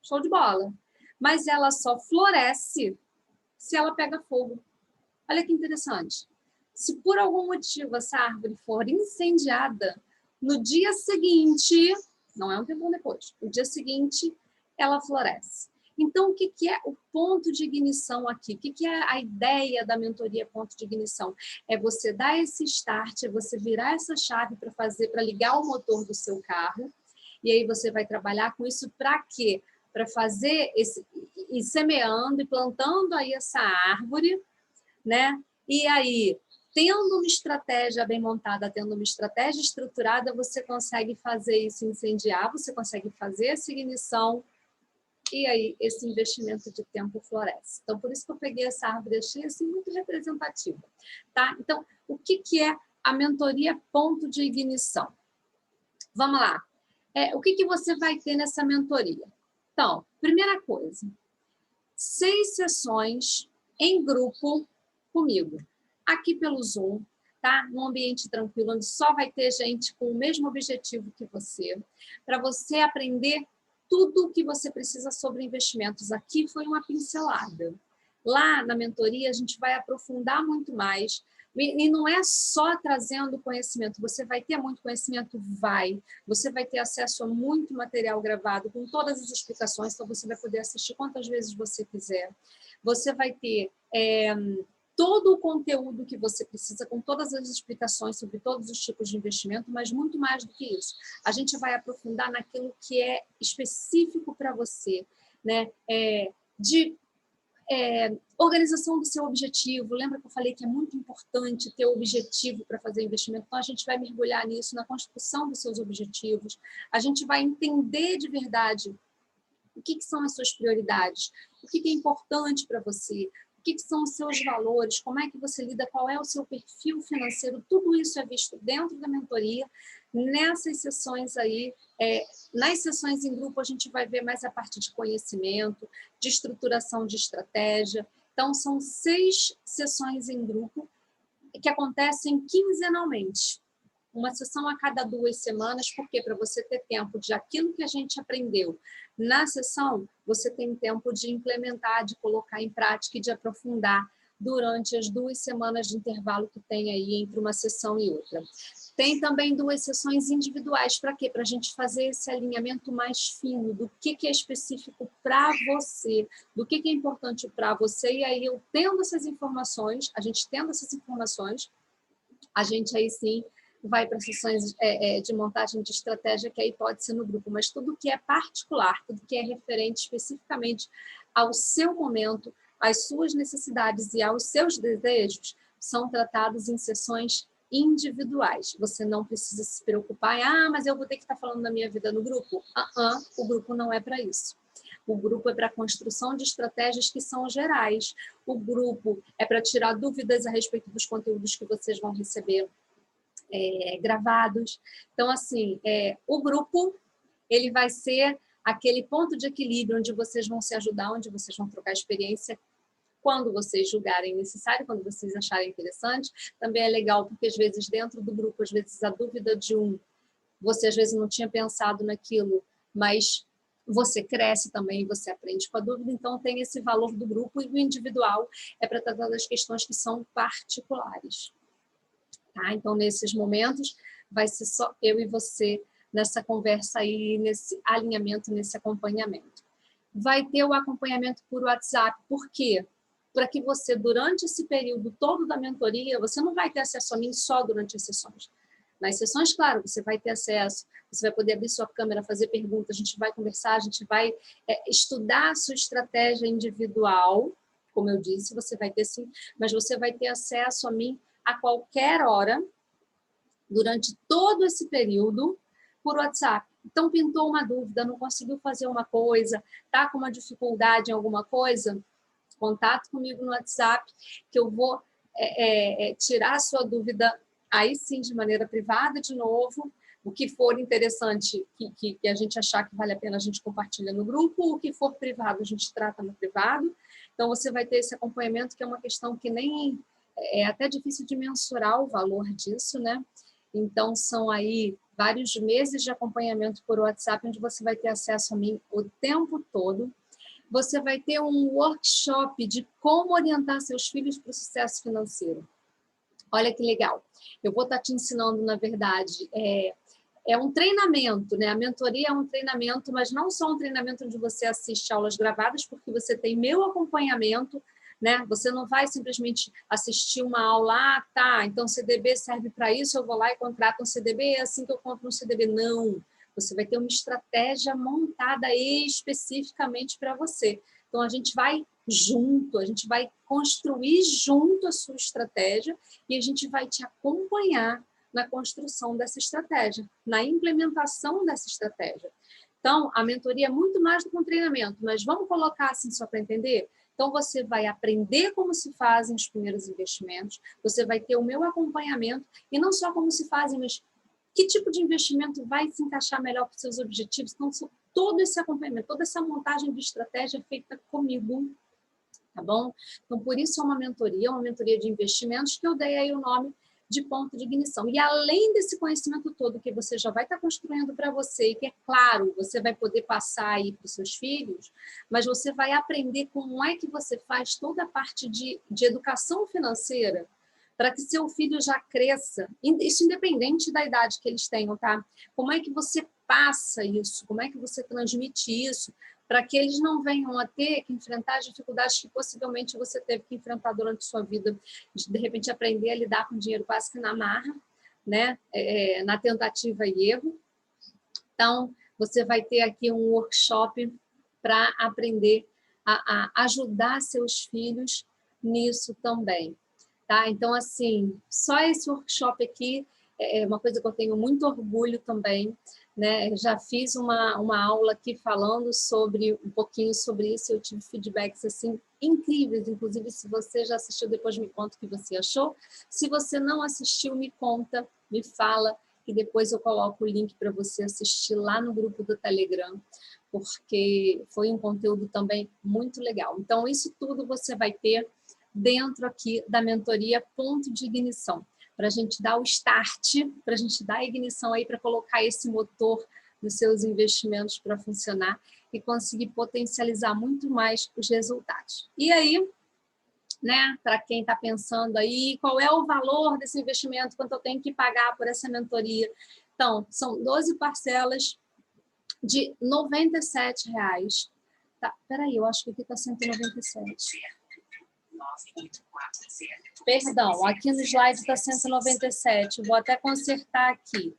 show de bola, mas ela só floresce se ela pega fogo. Olha que interessante. Se por algum motivo essa árvore for incendiada, no dia seguinte, não é um tempo depois, no dia seguinte, ela floresce. Então, o que é o ponto de ignição aqui? O que é a ideia da mentoria ponto de ignição? É você dar esse start, é você virar essa chave para ligar o motor do seu carro, e aí você vai trabalhar com isso para quê? Para fazer ir semeando e plantando aí essa árvore, né? E aí, tendo uma estratégia bem montada, tendo uma estratégia estruturada, você consegue fazer isso incendiar, você consegue fazer essa ignição, e aí esse investimento de tempo floresce. Então, por isso que eu peguei essa árvore, achei assim muito representativa, tá? Então, o que é a mentoria ponto de ignição? Vamos lá. O que você vai ter nessa mentoria? Então, primeira coisa, 6 sessões em grupo comigo, aqui pelo Zoom, tá? Num ambiente tranquilo, onde só vai ter gente com o mesmo objetivo que você, para você aprender tudo o que você precisa sobre investimentos. Aqui foi uma pincelada. Lá na mentoria, a gente vai aprofundar muito mais. E não é só trazendo conhecimento, você vai ter muito conhecimento? Vai. Você vai ter acesso a muito material gravado, com todas as explicações, então você vai poder assistir quantas vezes você quiser. Você vai ter todo o conteúdo que você precisa, com todas as explicações sobre todos os tipos de investimento, mas muito mais do que isso. A gente vai aprofundar naquilo que é específico para você, né? Organização do seu objetivo. Lembra que eu falei que é muito importante ter objetivo para fazer investimento? Então, a gente vai mergulhar nisso, na construção dos seus objetivos. A gente vai entender de verdade o que são as suas prioridades, o que é importante para você, o que são os seus valores, como é que você lida, qual é o seu perfil financeiro. Tudo isso é visto dentro da mentoria. Nessas sessões aí, nas sessões em grupo, a gente vai ver mais a parte de conhecimento, de estruturação de estratégia. Então, são 6 sessões em grupo que acontecem quinzenalmente. Uma sessão a cada 2 semanas, porque para você ter tempo de aquilo que a gente aprendeu na sessão, você tem tempo de implementar, de colocar em prática e de aprofundar durante as 2 semanas de intervalo que tem aí entre uma sessão e outra. Tem também 2 sessões individuais. Para quê? Para a gente fazer esse alinhamento mais fino do que é específico para você, do que é importante para você. E aí, eu tendo essas informações, a gente tendo essas informações, a gente aí sim vai para sessões de montagem de estratégia, que aí pode ser no grupo, mas tudo que é particular, tudo que é referente especificamente ao seu momento, às suas necessidades e aos seus desejos, são tratados em sessões individuais. Você não precisa se preocupar, mas eu vou ter que estar falando da minha vida no grupo. O grupo não é para isso. O grupo é para a construção de estratégias que são gerais. O grupo é para tirar dúvidas a respeito dos conteúdos que vocês vão receber gravados. Então, assim, o grupo ele vai ser aquele ponto de equilíbrio onde vocês vão se ajudar, onde vocês vão trocar experiência quando vocês julgarem necessário, quando vocês acharem interessante. Também é legal porque, às vezes, dentro do grupo, às vezes, a dúvida de você às vezes não tinha pensado naquilo, mas você cresce também, você aprende com a dúvida, então tem esse valor do grupo, e o individual é para tratar das questões que são particulares. Tá? Então, nesses momentos, vai ser só eu e você nessa conversa aí, nesse alinhamento, nesse acompanhamento. Vai ter o acompanhamento por WhatsApp, por quê? Para que você, durante esse período todo da mentoria, você não vai ter acesso a mim só durante as sessões. Nas sessões, claro, você vai ter acesso, você vai poder abrir sua câmera, fazer perguntas, a gente vai conversar, a gente vai estudar a sua estratégia individual, como eu disse, você vai ter sim, mas você vai ter acesso a mim a qualquer hora, durante todo esse período, por WhatsApp. Então, pintou uma dúvida, não conseguiu fazer uma coisa, está com uma dificuldade em alguma coisa, contato comigo no WhatsApp, que eu vou tirar a sua dúvida, aí sim, de maneira privada, de novo. O que for interessante, que a gente achar que vale a pena, a gente compartilha no grupo. O que for privado, a gente trata no privado. Então, você vai ter esse acompanhamento, que é uma questão que nem... É até difícil de mensurar o valor disso, né? Então, são aí vários meses de acompanhamento por WhatsApp, onde você vai ter acesso a mim o tempo todo. Você vai ter um workshop de como orientar seus filhos para o sucesso financeiro. Olha que legal. Eu vou estar te ensinando, na verdade, é um treinamento, né? A mentoria é um treinamento, mas não só um treinamento onde você assiste aulas gravadas, porque você tem meu acompanhamento, né? Você não vai simplesmente assistir uma aula, tá, então CDB serve para isso, eu vou lá e contrato um CDB, é assim que eu compro um CDB. Não, você vai ter uma estratégia montada especificamente para você. Então, a gente vai junto, a gente vai construir junto a sua estratégia e a gente vai te acompanhar na construção dessa estratégia, na implementação dessa estratégia. Então, a mentoria é muito mais do que um treinamento, mas vamos colocar assim só para entender? Então, você vai aprender como se fazem os primeiros investimentos, você vai ter o meu acompanhamento, e não só como se fazem, mas que tipo de investimento vai se encaixar melhor para os seus objetivos. Então, todo esse acompanhamento, toda essa montagem de estratégia é feita comigo, tá bom? Então, por isso é uma mentoria de investimentos, que eu dei aí o nome de ponto de ignição. E além desse conhecimento todo que você já vai estar construindo para você, e que, é claro, você vai poder passar aí para os seus filhos, mas você vai aprender como é que você faz toda a parte de educação financeira para que seu filho já cresça, isso independente da idade que eles tenham, tá? Como é que você passa isso? Como é que você transmite isso? Para que eles não venham a ter que enfrentar as dificuldades que possivelmente você teve que enfrentar durante sua vida, de repente aprender a lidar com dinheiro quase que na marra, né? Na tentativa e erro. Então, você vai ter aqui um workshop para aprender a ajudar seus filhos nisso também. Tá? Então, assim, só esse workshop aqui é uma coisa que eu tenho muito orgulho também, né? Já fiz uma aula aqui falando um pouquinho sobre isso, eu tive feedbacks assim incríveis, inclusive se você já assistiu, depois me conta o que você achou. Se você não assistiu, me conta, me fala, que depois eu coloco o link para você assistir lá no grupo do Telegram, porque foi um conteúdo também muito legal. Então, isso tudo você vai ter dentro aqui da mentoria Ponto de Ignição, para a gente dar o start, para a gente dar a ignição aí, para colocar esse motor dos seus investimentos para funcionar e conseguir potencializar muito mais os resultados. E aí, né, para quem está pensando aí, qual é o valor desse investimento, quanto eu tenho que pagar por essa mentoria? Então, são 12 parcelas de R$ 97. Tá, peraí, eu acho que aqui está 197. Perdão, aqui no slide está 197. Vou até consertar aqui.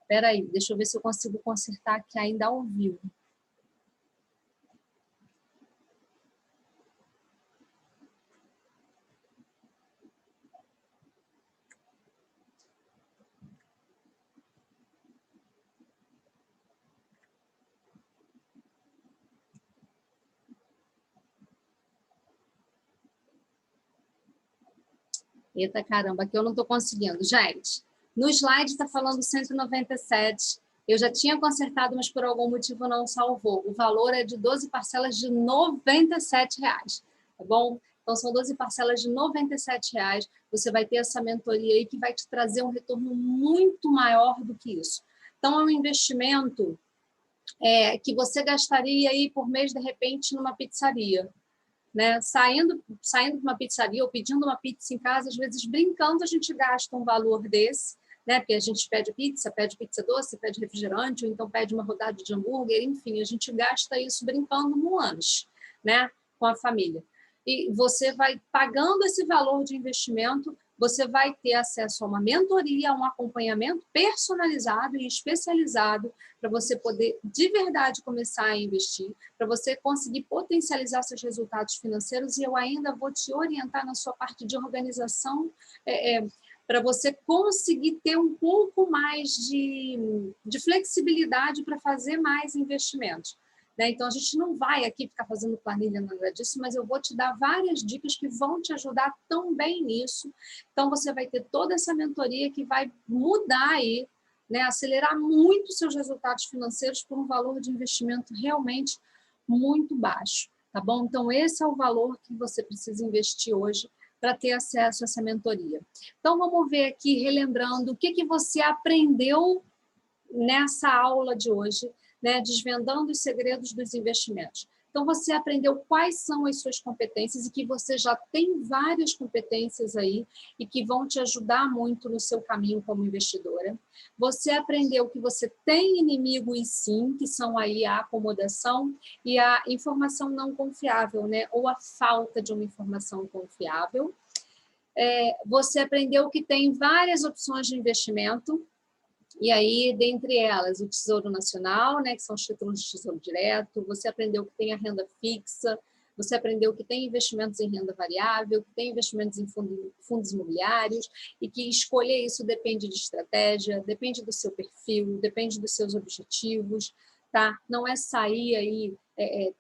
Espera aí, deixa eu ver se eu consigo consertar aqui ainda ao vivo. Eita caramba, aqui eu não estou conseguindo. Gente, no slide está falando 197. Eu já tinha consertado, mas por algum motivo não salvou. O valor é de 12 parcelas de R$ 97, tá bom? Então, são 12 parcelas de R$ 97. Você vai ter essa mentoria aí que vai te trazer um retorno muito maior do que isso. Então, é um investimento que você gastaria aí por mês, de repente, numa pizzaria. Né? Saindo de uma pizzaria ou pedindo uma pizza em casa, às vezes brincando, a gente gasta um valor desse, né? Porque a gente pede pizza doce, pede refrigerante, ou então pede uma rodada de hambúrguer, enfim, a gente gasta isso brincando no lanche, né? Com a família. E você vai pagando esse valor de investimento, você vai ter acesso a uma mentoria, a um acompanhamento personalizado e especializado para você poder, de verdade, começar a investir, para você conseguir potencializar seus resultados financeiros, e eu ainda vou te orientar na sua parte de organização, para você conseguir ter um pouco mais de flexibilidade para fazer mais investimentos. Né? Então, a gente não vai aqui ficar fazendo planilha, nada disso, mas eu vou te dar várias dicas que vão te ajudar também nisso. Então, você vai ter toda essa mentoria que vai mudar aí, né? Acelerar muito seus resultados financeiros por um valor de investimento realmente muito baixo, tá bom? Então, esse é o valor que você precisa investir hoje para ter acesso a essa mentoria. Então, vamos ver aqui, relembrando, o que você aprendeu nessa aula de hoje, né, desvendando os segredos dos investimentos. Então, você aprendeu quais são as suas competências e que você já tem várias competências aí e que vão te ajudar muito no seu caminho como investidora. Você aprendeu que você tem inimigos sim, que são aí a acomodação e a informação não confiável, né, ou a falta de uma informação confiável. Você aprendeu que tem várias opções de investimento, e aí, dentre elas, o Tesouro Nacional, né, que são os títulos de Tesouro Direto, você aprendeu que tem a renda fixa, você aprendeu que tem investimentos em renda variável, que tem investimentos em fundos imobiliários, e que escolher isso depende de estratégia, depende do seu perfil, depende dos seus objetivos, tá? Não é sair aí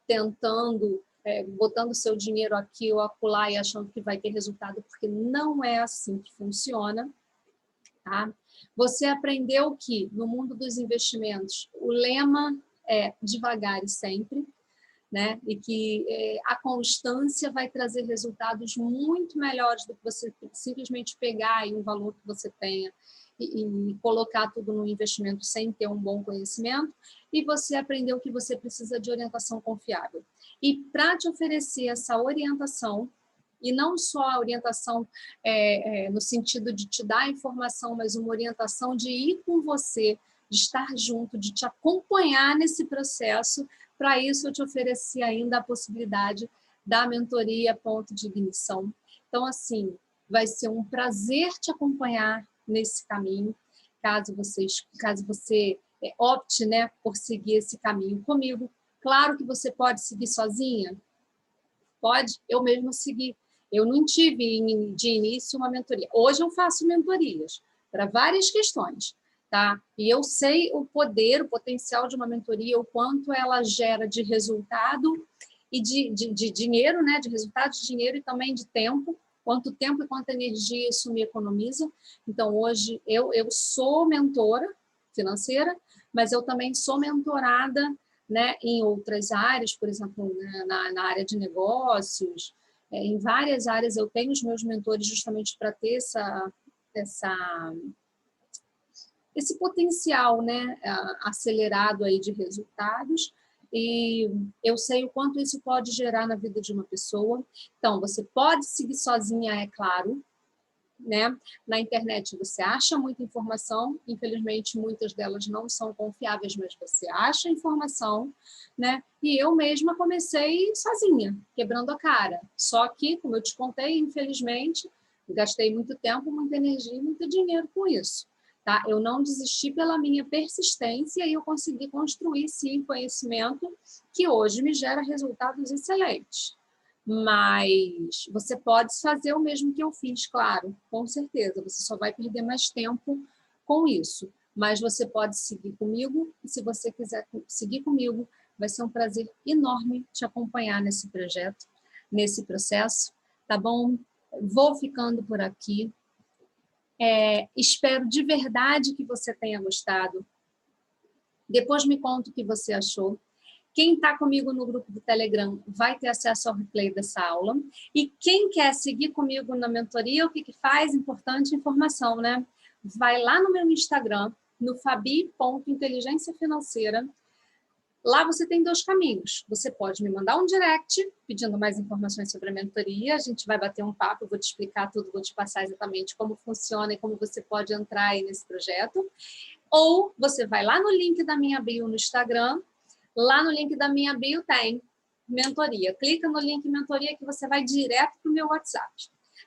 tentando, botando seu dinheiro aqui ou acolá e achando que vai ter resultado, porque não é assim que funciona. Tá? Você aprendeu que, no mundo dos investimentos, o lema é devagar e sempre, né? E que a constância vai trazer resultados muito melhores do que você simplesmente pegar aí um valor que você tenha e colocar tudo no investimento sem ter um bom conhecimento. E você aprendeu que você precisa de orientação confiável. E para te oferecer essa orientação, e não só a orientação no sentido de te dar informação, mas uma orientação de ir com você, de estar junto, de te acompanhar nesse processo. Para isso, eu te ofereci ainda a possibilidade da mentoria Ponto de Ignição. Então, assim, vai ser um prazer te acompanhar nesse caminho, caso você opte, né, por seguir esse caminho comigo. Claro que você pode seguir sozinha, pode, eu mesma segui. Eu não tive de início uma mentoria. Hoje eu faço mentorias para várias questões, tá? E eu sei o poder, o potencial de uma mentoria, o quanto ela gera de resultado e de dinheiro, né? De resultado de dinheiro e também de tempo. Quanto tempo e quanta energia isso me economiza. Então, hoje eu sou mentora financeira, mas eu também sou mentorada, né, em outras áreas, por exemplo, na área de negócios, em várias áreas eu tenho os meus mentores justamente para ter esse potencial, né, acelerado aí de resultados, e eu sei o quanto isso pode gerar na vida de uma pessoa. Então, você pode seguir sozinha, é claro, né? Na internet você acha muita informação, infelizmente muitas delas não são confiáveis, mas você acha informação, né? E eu mesma comecei sozinha, quebrando a cara. Só que, como eu te contei, infelizmente, gastei muito tempo, muita energia e muito dinheiro com isso. Tá? Eu não desisti pela minha persistência e eu consegui construir, sim, conhecimento que hoje me gera resultados excelentes. Mas você pode fazer o mesmo que eu fiz, claro, com certeza. Você só vai perder mais tempo com isso. Mas você pode seguir comigo, e se você quiser seguir comigo, vai ser um prazer enorme te acompanhar nesse projeto, nesse processo, tá bom? Vou ficando por aqui. Espero de verdade que você tenha gostado. Depois me conta o que você achou. Quem está comigo no grupo do Telegram vai ter acesso ao replay dessa aula. E quem quer seguir comigo na mentoria, o que faz? Importante informação, né? Vai lá no meu Instagram, no fabi.inteligenciafinanceira, Lá você tem 2 caminhos. Você pode me mandar um direct pedindo mais informações sobre a mentoria. A gente vai bater um papo, eu vou te explicar tudo, vou te passar exatamente como funciona e como você pode entrar aí nesse projeto. Ou você vai lá no link da minha bio no Instagram. Lá no link da minha bio tem mentoria. Clica no link mentoria que você vai direto para o meu WhatsApp.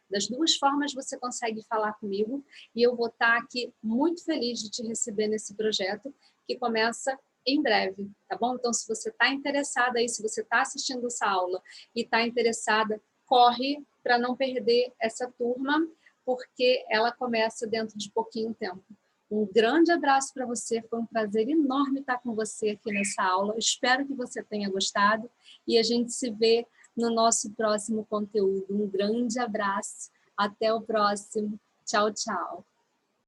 Das 2 formas você consegue falar comigo e eu vou estar aqui muito feliz de te receber nesse projeto que começa em breve, tá bom? Então, se você está interessada aí, se você está assistindo essa aula e está interessada, corre para não perder essa turma, porque ela começa dentro de pouquinho tempo. Um grande abraço para você, foi um prazer enorme estar com você aqui nessa aula. Espero que você tenha gostado e a gente se vê no nosso próximo conteúdo. Um grande abraço, até o próximo. Tchau, tchau.